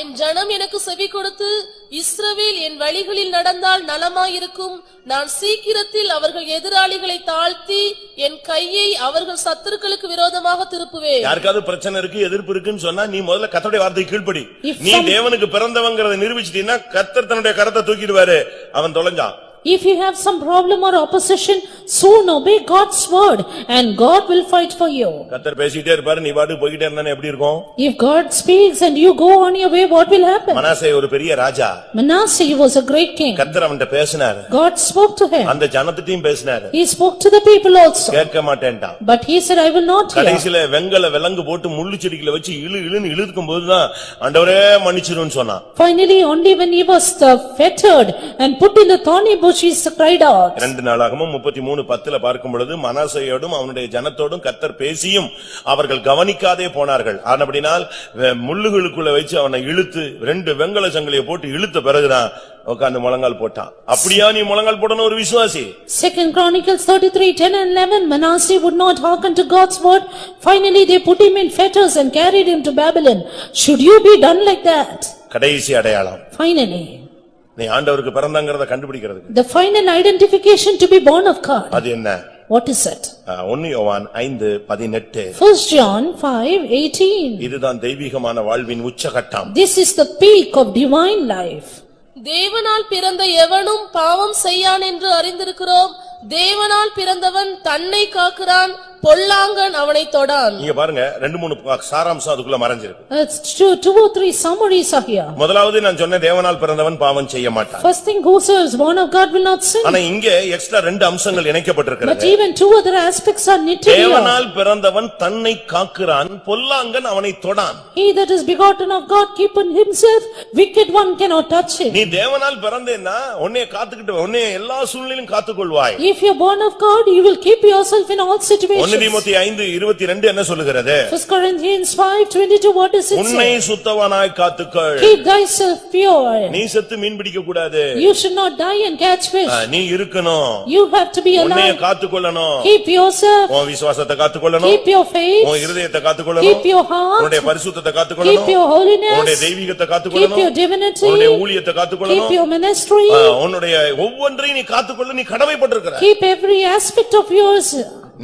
என் ஜனம் எனக்கு செவி கொடுத்து இஸ்ரவேல் என் வழிகளில் நடந்தால் நலமாயிருக்கும். நான் சீக்கிரத்தில் அவர்கள் எதிராளிகளை தாழ்த்தி என் கையை அவர்கள் சத்துருக்களுக்கு விரோதமாக திருப்புவேன். யாருக்காவது பிரச்சனை இருக்கு எதிர்ப்பு இருக்குன்னு சொன்னா நீ முதல்ல கர்த்தருடைய வார்த்தைக்கு கீழ்ப்படி. நீ தேவனுக்கு பிறந்தவங்கறதை நிரூபிச்சிட்டீனா கர்த்தர் தன்னுடைய கரத்தை தூக்கிடுவாரு, அவன் தொலைஞ்சான். If you have some problem or opposition, soon obey God's word and God will fight for you. கர்த்தர் பேசிட்டே இருப்பாரு, நீ பாட்டு போயிட்டே இருந்தானே எப்படி இருக்கும்? If God speaks and you go on your way, what will happen? Manasseh ஒரு பெரிய ராஜா. Manasseh was a great king. கர்த்தர் அவன்கிட்ட பேசினார். God spoke to him. அந்த ஜனத்திட்டையும் பேசினார். He spoke to the people also. கேட்க மாட்டேன்டான். But he said, I will not hear. கடைசில வெங்கல விலங்கு போட்டு முள்ளு செடிகளை வச்சு இழுன்னு இழுக்கும் போதுதான் ஆண்டவரே மன்னிச்சிருன்னு சொன்னான். Finally, only when he was fettered and put in the thorny bush, he cried out. 2 நாளாகமம் 33:10 பார்க்கும் பொழுது மனாசேயோடும் அவனுடைய ஜனத்தோடும் கர்த்தர் பேசியும் அவர்கள் கவனிக்காதே போனார்கள். ஆனபடினால் முள்ளுகளுக்குள்ள வச்சு அவனை இழுத்து 2 வெங்கல சங்கிலியை போட்டு இழுத்த பிறகுதான் உட்கார்ந்து முழங்கால் போட்டான். அப்படியா நீ முழங்கால் போடணும் ஒரு விசுவாசி? 2 Chronicles 33:10-11. Manasseh would not hearken to God's word. Finally, they put him in fetters and carried him to Babylon. Should you be done like that? கடைசி அடையாளம். Finally. நீ ஆண்டவருக்கு பிறந்தங்கறத கண்டுபிடிக்கிறதுக்கு. The final identification to be born of God. அது என்ன? What is it? 1 யோவான் 5:18. 1 John 5:18. இதுதான் தெய்வீகமான வாழ்வின் உச்சகட்டம். This is the peak of divine life. தேவனால் பிறந்த எவனும் பாவம் செய்யான் என்று அறிந்திருக்கிறோம். தேவனால் பிறந்தவன் தன்னை காக்கிறான், பொல்லாங்கன் அவனை தொடான். நீங்க பாருங்க 2-3 சாராம்சம் அதுக்குள்ள மறைஞ்சிருக்கு. It's 2 or 3 summaries are here. முதலாவது நான் சொன்ன தேவனால் பிறந்தவன் பாவம் செய்ய மாட்டான். First thing, whoso is born of God will not sin. ஆனா இங்க எக்ஸ்ட்ரா 2 அம்சங்கள் இணைக்கப்பட்டிருக்கிறது. But even 2 other aspects are knitted here. தேவனால் பிறந்தவன் தன்னை காக்கிறான், பொல்லாங்கன் அவனை தொடான். He that is begotten of God keepeth himself, wicked one cannot touch him. நீ தேவனால் பிறந்தேன்னா உன்னை காத்துக்கிட்டு உன்னை எல்லா சூழ்நிலையிலும் காத்துக்கொள்வாய். If you are born of God, you will keep yourself in all situations. 1 தீமோத்தேயு 5:22 என்ன சொல்லுகிறது? 1 Corinthians 5:22 what does it உன்னை say? சுத்தவனாய் காத்துக்கொள். Keep thyself pure. நீ செத்து மீன் பிடிக்க கூடாது. You should not die and catch fish. நீ இருக்கணும். You have to be உன்னை alive. காத்துக்கொள்ளணும். Keep yourself. உன் விசுவாசத்தை காத்துக்கொள்ளணும். Keep your faith. உன் இருதயத்தை காத்துக்கொள்ளணும். Keep your heart. உன்னுடைய பரிசுத்தத்தை காத்துக்கொள்ளணும். Keep your holiness. உன்னுடைய தெய்வீகத்தை Keep காத்துக்கொள்ளணும். your divinity. உன்னுடைய ஊழியத்தை காத்துக்கொள்ளணும். Keep your ministry. உன்னுடைய ஒவ்வொன்றையும் நீ காத்துக்கொள்ள நீ கடமைப்பட்டிருக்கிற. Keep every aspect of yours.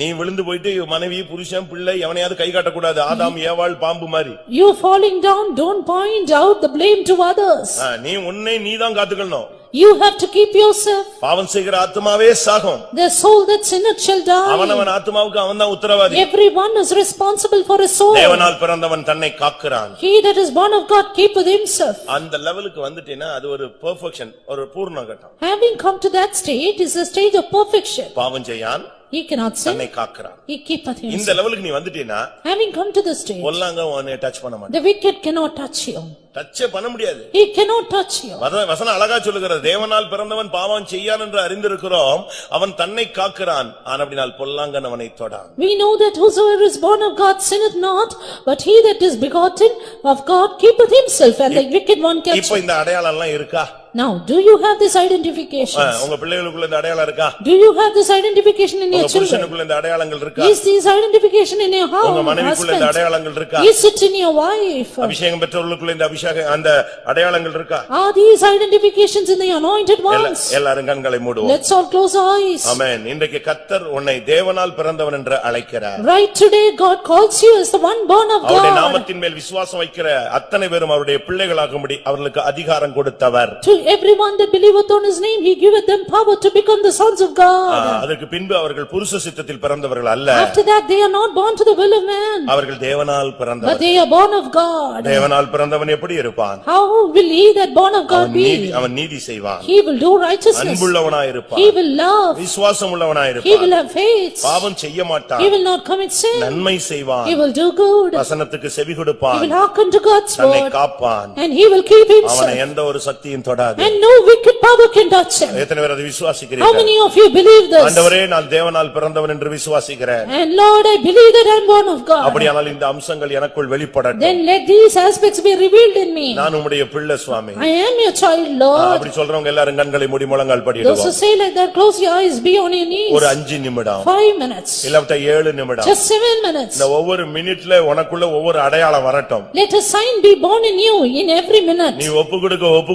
நீ விழுந்து போயிட்டு மனைவி புருஷன் பிள்ளை எவனையாவது கை காட்டக்கூடாது. ஆதாம் ஏவாள் பாம்பு மாதிரி. You falling down, don't point out the blame to others. நீ உன்னை நீதான் காத்துக்கணும். You have to keep yourself. பாவம் செய்கிற ஆத்துமாவே சாகும். The soul that sinneth shall die. அவனவன் ஆத்துமாவுக்கு அவன்தான் உத்தரவாதி. Everyone is responsible for his soul. தேவனால் பிறந்தவன் தன்னை காக்கிறான். He that is born of God keepeth himself. அந்த லெவலுக்கு வந்துட்டேனா அது ஒரு பெர்ஃபெக்ஷன், ஒரு பூர்ண கட்டம். Having come to that state is a stage of perfection. பாவம் செய்யான், He cannot sin. தன்னை காக்கிறான். He keepeth இந்த himself. லெவலுக்கு நீ வந்துட்டேனா Having come to the stage, பொல்லாங்க உன்னை டச் பண்ண மாட்டான். the wicked cannot touch you. டச்சே பண்ண முடியாது. He cannot touch you. வசனம் அழகா சொல்லுகிறது, தேவனால் பிறந்தவன் பாவம் செய்யான் என்று அறிந்திருக்கிறோம், அவன் தன்னை காக்கிறான், ஆனபடியால் பொல்லாங்கன் அவனை தொடான். We know that whosoever is born of God sinneth not, but he that is begotten of God keepeth himself, and the wicked one catch இப்போ him. இந்த அடையாளம் எல்லாம் இருக்கா? Now, do you have this identification? உங்க பிள்ளைகளுக்குள்ள இந்த அடையாளம் இருக்கா? Do you have this identification in your உங்க children? புருஷனுக்குள்ள இந்த அடையாளங்கள் இருக்கா? Is this identification in your உங்க மனைவிக்குள்ள இந்த husband? அடையாளங்கள் இருக்கா? Is it in your wife? அபிஷேகம் பெற்றவர்களுக்குள்ள இந்த அந்த அடையாளங்கள் இருக்கா? Are these identifications in the anointed ones? எல்லாரும் கண்களை மூடுவோம். Let's all close our eyes. ஆமென். இன்றைக்கு கர்த்தர் உன்னை தேவனால் பிறந்தவன் என்று அழைக்கிறார். Right today, God calls you as the one born of அவருடைய God. நாமத்தின் மேல் விசுவாசம் வைக்கிற அத்தனை பேரும் அவருடைய பிள்ளைகளாகும்படி அவர்களுக்கு அதிகாரம் கொடுத்தவர். To everyone that believeth on his name, he giveth them power to become the sons of God. அதற்கு பின்பு அவர்கள் புருஷ சித்தத்தில் பிறந்தவர்கள் அல்ல. After that, they are not born to the will of man, அவர்கள் தேவனால் but பிறந்தவர். they are born of God. தேவனால் பிறந்தவன் எப்படி இருப்பான்? How will he that born of God be? அவன் நீதி செய்வான். He will do righteousness. அன்புள்ளவனாய் இருப்பான். He will love. விசுவாசம் உள்ளவனாய் He will இருப்பான். have faith. பாவம் செய்ய மாட்டான். He will not commit sin. நன்மை செய்வான். He will do good. வசனத்துக்கு செவி He கொடுப்பான். will hearken to God's தன்னை word. Kaappaan. And he will keep அவனை himself. எந்த ஒரு சக்தியும் தொடாது. And no wicked power can touch him. எத்தனை பேர் அதை How விசுவாசிக்கிறீர்கள்? many of you believe this? ஆண்டவரே, நான் தேவனால் பிறந்தவன் என்று விசுவாசிக்கிறேன். And Lord, I believe that I am born of God. அப்படியானால் இந்த அம்சங்கள் எனக்குள் வெளிப்படட்டும். Then let these aspects be revealed in me. நான் உம்முடைய பிள்ளை சுவாமி. I am your child, Lord. அப்படி சொல்றவங்க எல்லாரும் கண்களை மூடி முழங்கால் Those who படிடுவோம். say like that, close your eyes, be on your knees. ஒரு 5 நிமிடம் 5 minutes. இல்லாவிட்டா 7 நிமிடம். Just 7 minutes. இந்த ஒவ்வொரு மினிட்ல உனக்குள்ள ஒவ்வொரு அடையாளம் வரட்டும். Let a sign be born in you in every minute. நீ ஒப்பு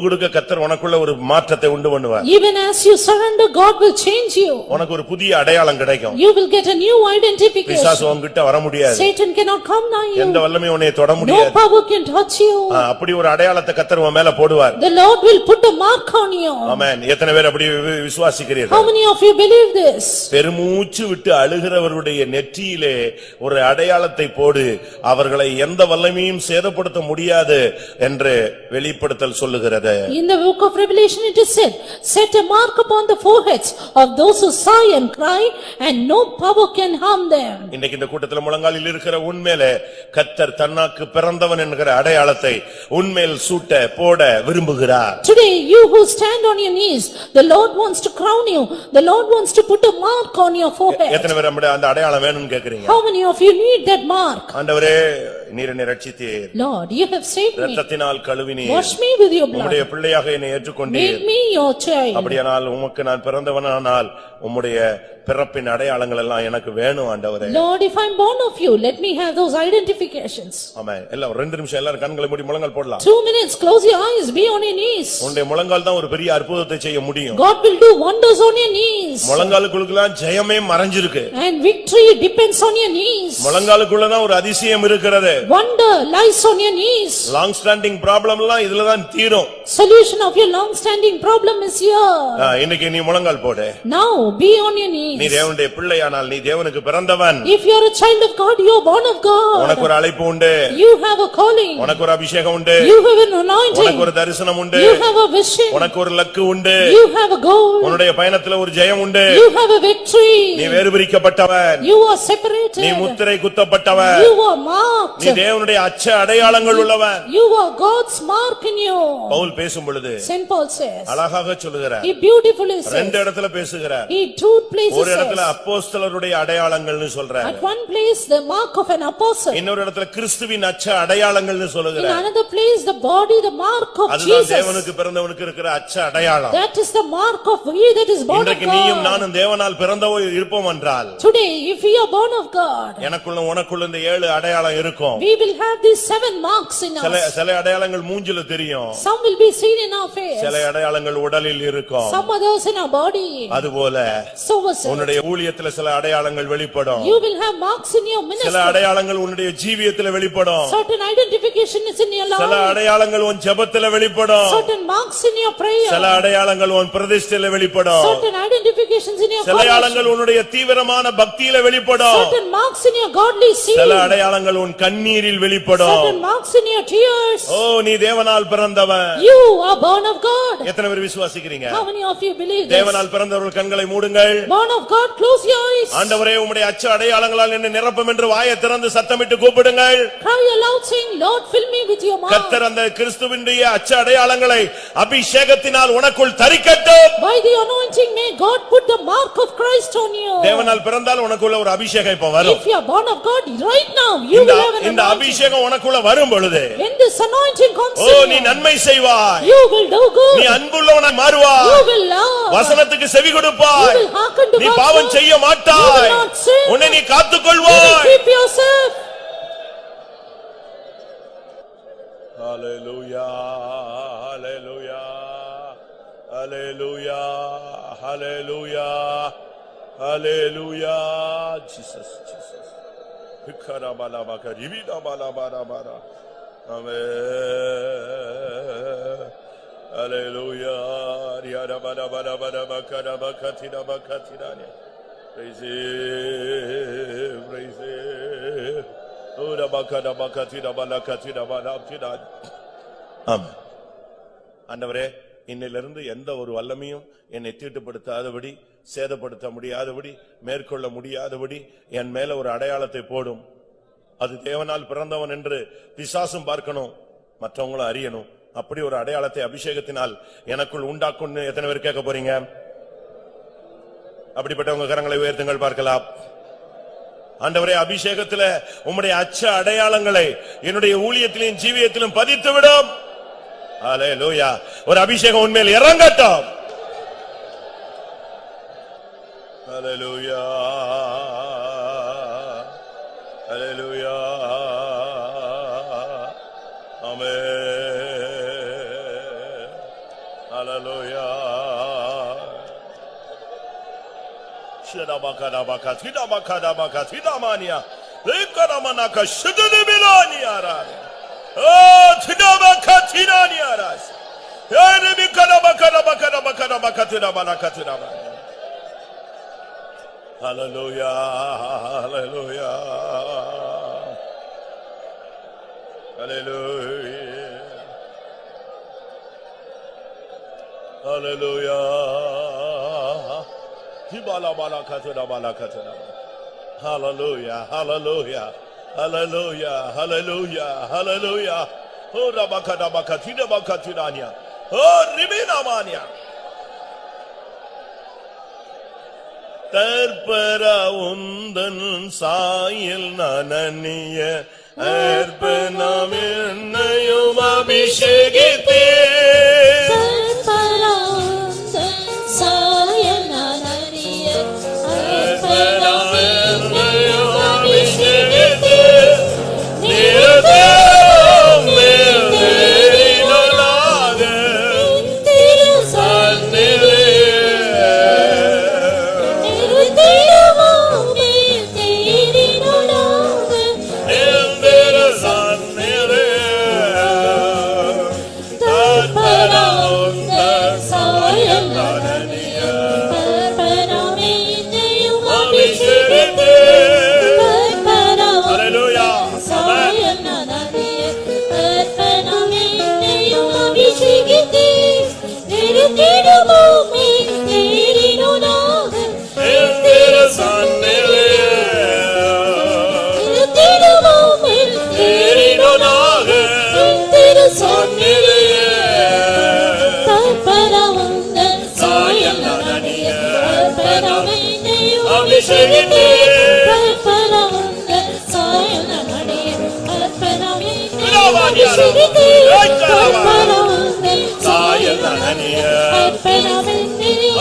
கொடுக்க கர்த்தர் உனக்குள்ள ஒரு மாற்றத்தை உண்டு பண்ணுவார். Even as you surrender, God will change you. உனக்கு ஒரு புதிய அடையாளம் கிடைக்கும். You will get a new identification. பிசாசு உன்கிட்ட வர முடியாது. Satan cannot come nigh you. எந்த வல்லமையும் உன்னை தொட No முடியாது. power can touch you. அப்படி ஒரு அடையாளத்தை கர்த்தர் உன் மேல போடுவார். The Lord will put a mark on you. ஆமென். எத்தனை பேர் அப்படி விசுவாசிக்கிறீர்கள்? How many of you believe this? பெருமூச்சு விட்டு அழுகிறவருடைய நெற்றியிலே ஒரு அடையாளத்தை போடு, அவர்களை எந்த வல்லமையும் சேதப்படுத்த முடியாது என்று வெளிப்படுத்தல் சொல்லுகிறது. In the book of Revelation it is said, set a mark upon the foreheads of those who sigh and cry, and no power can harm them. இன்னைக்கு இந்த கூட்டத்தில் முழங்காலில் இருக்கிற உன்மேலே கர்த்தர் தன்னாக்கு பிறந்தவன் என்கிற அடையாளத்தை உன்மேல் சூட்ட போட விரும்புகிறார். Today, you who stand on your knees, the Lord wants to crown you. The Lord wants to put a mark on your forehead. எத்தனை பேர் அந்த அடையாளம் வேணும்னு கேக்குறீங்க? How many of you need that mark? ஆண்டவரே, நீர் என்னை ரட்சித்தீர். Lord, you have saved me. இரத்தத்தினால் கழுவினீர். Wash me with your blood. உம்முடைய பிள்ளையாக என்னை ஏற்றுக்கொண்டீர். Make me your child. அப்படியானால் உமக்கு நான் பிறந்தவனானால் உம்முடைய பிறப்பின் அடையாளங்கள் எல்லாம் எனக்கு வேணும் ஆண்டவரே. Lord, if I'm born of you, let me have those identifications. ஆமென். எல்லாம் 2 நிமிஷம் எல்லாரும் கண்களை மூடி முழங்கால் போடலாம். 2 minutes, close your eyes, be on your knees. உன்னுடைய முழங்கால் தான் ஒரு பெரிய அற்புதத்தை செய்ய முடியும். God will do wonders on your knees. முழங்காலுக்குள்ளலாம் ஜெயமே மறைஞ்சிருக்கு. And victory depends on your knees. முழங்காலுக்குள்ள தான் ஒரு அதிசயம் இருக்கிறது. Wonder lies on your knees. Long standing problem எல்லாம் இதுல தான் தீரும். Solution of your long-standing problem is here. இன்னைக்கு நீ முழங்கால் போடு. Now, be on your knees. நீ தேவனுடைய பிள்ளையானால் நீ தேவனுக்கு பிறந்தவன். If you are a child of God, you are born of God. உனக்கு ஒரு அழைப்பு உண்டு. You have a calling. உனக்கு ஒரு அபிஷேகம் உண்டு. You have an anointing. உனக்கு ஒரு தரிசனம் உண்டு. You have a vision. உனக்கு ஒரு லக்கு உண்டு. You have a goal. உன்னுடைய பயணத்துல ஒரு ஜெயம் உண்டு. You have a victory. நீ வேறுபிரிக்கப்பட்டவன். You are separated. நீ முத்திரை குத்தப்பட்டவன். You are marked. நீ தேவனுடைய அச்ச அடையாளங்கள் உள்ளவன். You are God's mark in you. Pavul பேசும் பொழுது Saint Paul says. அழகாக சொல்லுகிறார். He beautifully says. 2 இடத்துல பேசுகிறார். He 2 places ஒரு இடத்துல says. அப்போஸ்தலருடைய அடையாளங்கள்னு சொல்றார். At one place the mark of an apostle. இன்னொரு இடத்துல கிறிஸ்துவின் அச்ச அடையாளங்கள்னு In சொல்லுகிறார். another place the body, the mark of அதுதான் Jesus. தேவனுக்கு பிறந்தவனுக்கு இருக்கிற அச்ச அடையாளம். That is the mark of he that is born of இன்றைக்கு நீயும் God. நானும் தேவனால் பிறந்தவோ இருப்போம் என்றால் Today, if we are born of God, எனக்குள்ள உனக்குள்ள இந்த 7 அடையாளம் இருக்கும். தெரியும். We will have these 7 marks in us. சில அடையாளங்கள் மூஞ்சில தெரியும். Some will be seen in our face. சில அடையாளங்கள் உடலில் இருக்கும். Some others in our body. அதுபோல So was it. உன்னுடைய ஊழியத்துல சில அடையாளங்கள் வெளிப்படும். You will have marks in your ministry. சில அடையாளங்கள் உன்னுடைய ஜீவியத்துல வெளிப்படும். Certain identification is in your life. சில அடையாளங்கள் உன் ஜெபத்துல வெளிப்படும். Certain marks in your prayer. சில அடையாளங்கள் உன் பிரதிஷ்டையில வெளிப்படும். Certain identifications in your சில அடையாளங்கள் உன்னுடைய தீவிரமான பக்தியில வெளிப்படும். Certain marks in your godly zeal. சில அடையாளங்கள் உன் கண்ணீரில் வெளிப்படும். Certain marks in your tears. ஓ நீ தேவனால் பிறந்தவன். You are born of God. எத்தனை பேர் விசுவாசிக்கிறீங்க? How many of you believe this? தேவனால் பிறந்தவர்கள் கண்களை மூடுங்கள். Born of God, close your eyes. ஆண்டவரே உம்முடைய அச்ச அடையாளங்களால் என்னை நிரப்பும் என்று வாயை திறந்து சத்தமிட்டு கூப்பிடுங்கள். Cry aloud saying, Lord, fill me with your mouth. கர்த்தர் அந்த கிறிஸ்துவினுடைய அச்ச அடையாளங்களை அபிஷேகத்தினால் உனக்குள் தரிக்கட்டும். By the anointing may God put the mark of Christ on you. தேவனால் பிறந்தால் உனக்குள்ள ஒரு அபிஷேகம் இப்ப வரும். If you are born of God right now, you will have an இந்த anointing. அபிஷேகம் உனக்குள்ள வரும் பொழுது When this anointing comes O in நீ you, நன்மை செய்வாய். you will do good. நீ அன்புள்ளவனாய் மாறுவாய். You will love. வசனத்துக்கு செவி கொடுப்பாய். You will hearken to நீ God's பாவம் word. செய்ய You மாட்டாய். will not sin. உன்னை நீ You will காத்துக்கொள்வாய். keep yourself. Hallelujah, hallelujah, hallelujah, hallelujah, hallelujah, Jesus, Jesus. Hikarabalabaka, ribidabalabarabara. Amen. Hallelujah, riyadabalabalabalabakarabakatirabakatirani. Praise Him, praise Him. ஆண்டவரே இன்னிலிருந்து எந்த ஒரு வல்லமையும் என்னை தீட்டுப்படுத்தாதபடி சேதப்படுத்த முடியாதபடி மேற்கொள்ள முடியாதபடி என் மேல ஒரு அடையாளத்தை போடும். அது தேவனால் பிறந்தவன் என்று பிசாசும் பார்க்கணும், மற்றவங்களும் அறியணும். அப்படி ஒரு அடையாளத்தை அபிஷேகத்தினால் எனக்குள் உண்டாக்கும்னு எத்தனை பேர் கேட்க போறீங்க? அப்படிப்பட்டவங்க கரங்களை உயர்த்துங்கள் பார்க்கலாம். ஆண்டவரே அபிஷேகத்துல உம்முடைய அச்ச அடையாளங்களை என்னுடைய ஊழியத்திலும் ஜீவியத்திலும் பதித்து விடும். ஹல்லேலூயா. ஒரு அபிஷேகம் உண்மையில் இறங்கட்டும். ஹல்லேலூயா, ஹல்லேலூயா, ஆமென், ஹல்லேலூயா. Shadabakadabaka, Tidabakadabaka, Tidamania, Lekaramanaka, Shudanibilaniara. Oh, Tidabaka, Tidaniaras. Yadabakadabakadabakadabakadabaka, Tidabanaka, Tidamania. Hallelujah, hallelujah, hallelujah, hallelujah. Hallelujah, hallelujah, hallelujah, hallelujah, hallelujah. Oh, rabakadabaka, tidabaka, tidania. Oh, ribinamania. Tarpara undan saayil nananiya arpanamenayum abhishekite.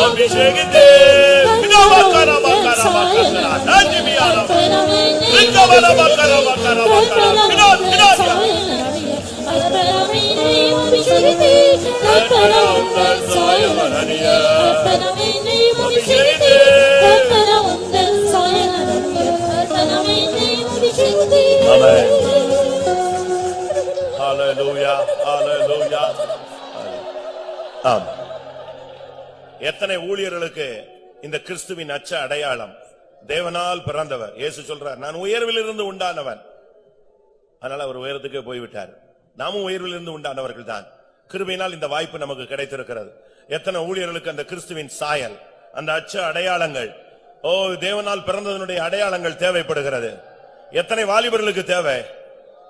Abhishekite, Amen. Hallelujah, hallelujah. ஆம். எத்தனை ஊழியர்களுக்கு இந்த கிறிஸ்துவின் அச்ச அடையாளம் தேவனால் பிறந்தவர். இயேசு சொல்றார், நான் உயர்வில் இருந்து உண்டானவன். அதனால அவர் உயரத்துக்கே போய்விட்டார். நாமும் உயர்வில் இருந்து உண்டானவர்கள் தான். கிருபையினால் இந்த வாய்ப்பு நமக்கு கிடைத்திருக்கிறது. எத்தனை ஊழியர்களுக்கு அந்த கிறிஸ்துவின் சாயல், அந்த அச்ச அடையாளங்கள், தேவனால் பிறந்ததனுடைய அடையாளங்கள் தேவைப்படுகிறது. எத்தனை வாலிபர்களுக்கு தேவை,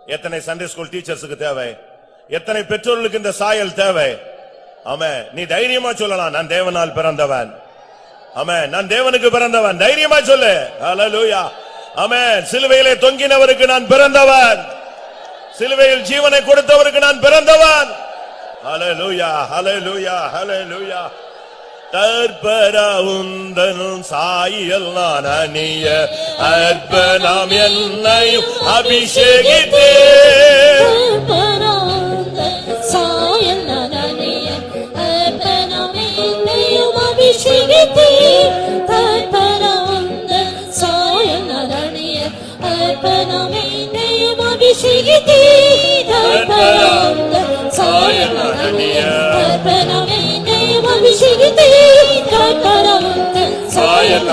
எத்தனை சண்டே ஸ்கூல் டீச்சர்ஸுக்கு தேவை, எத்தனை பெற்றோர்களுக்கு இந்த சாயல் தேவை. ஆமென். நீ தைரியமா சொல்லலாம், நான் தேவனால் பிறந்தவன். ஆமென். நான் தேவனுக்கு பிறந்தவன். தைரியமா சொல்லு. ஹல்லேலூயா. ஆமென். சிலுவையிலே தொங்கினவருக்கு நான் பிறந்தவன். சிலுவையில் ஜீவனை கொடுத்தவருக்கு நான் பிறந்தவன். ஹல்லேலூயா, ஹல்லேலூயா, ஹல்லேலூயா. தற்பரா உந்தனும் சாயல் நான் அணிய அர்ப்பணம் என்னையும் அபிஷேகித்தே. சாயல்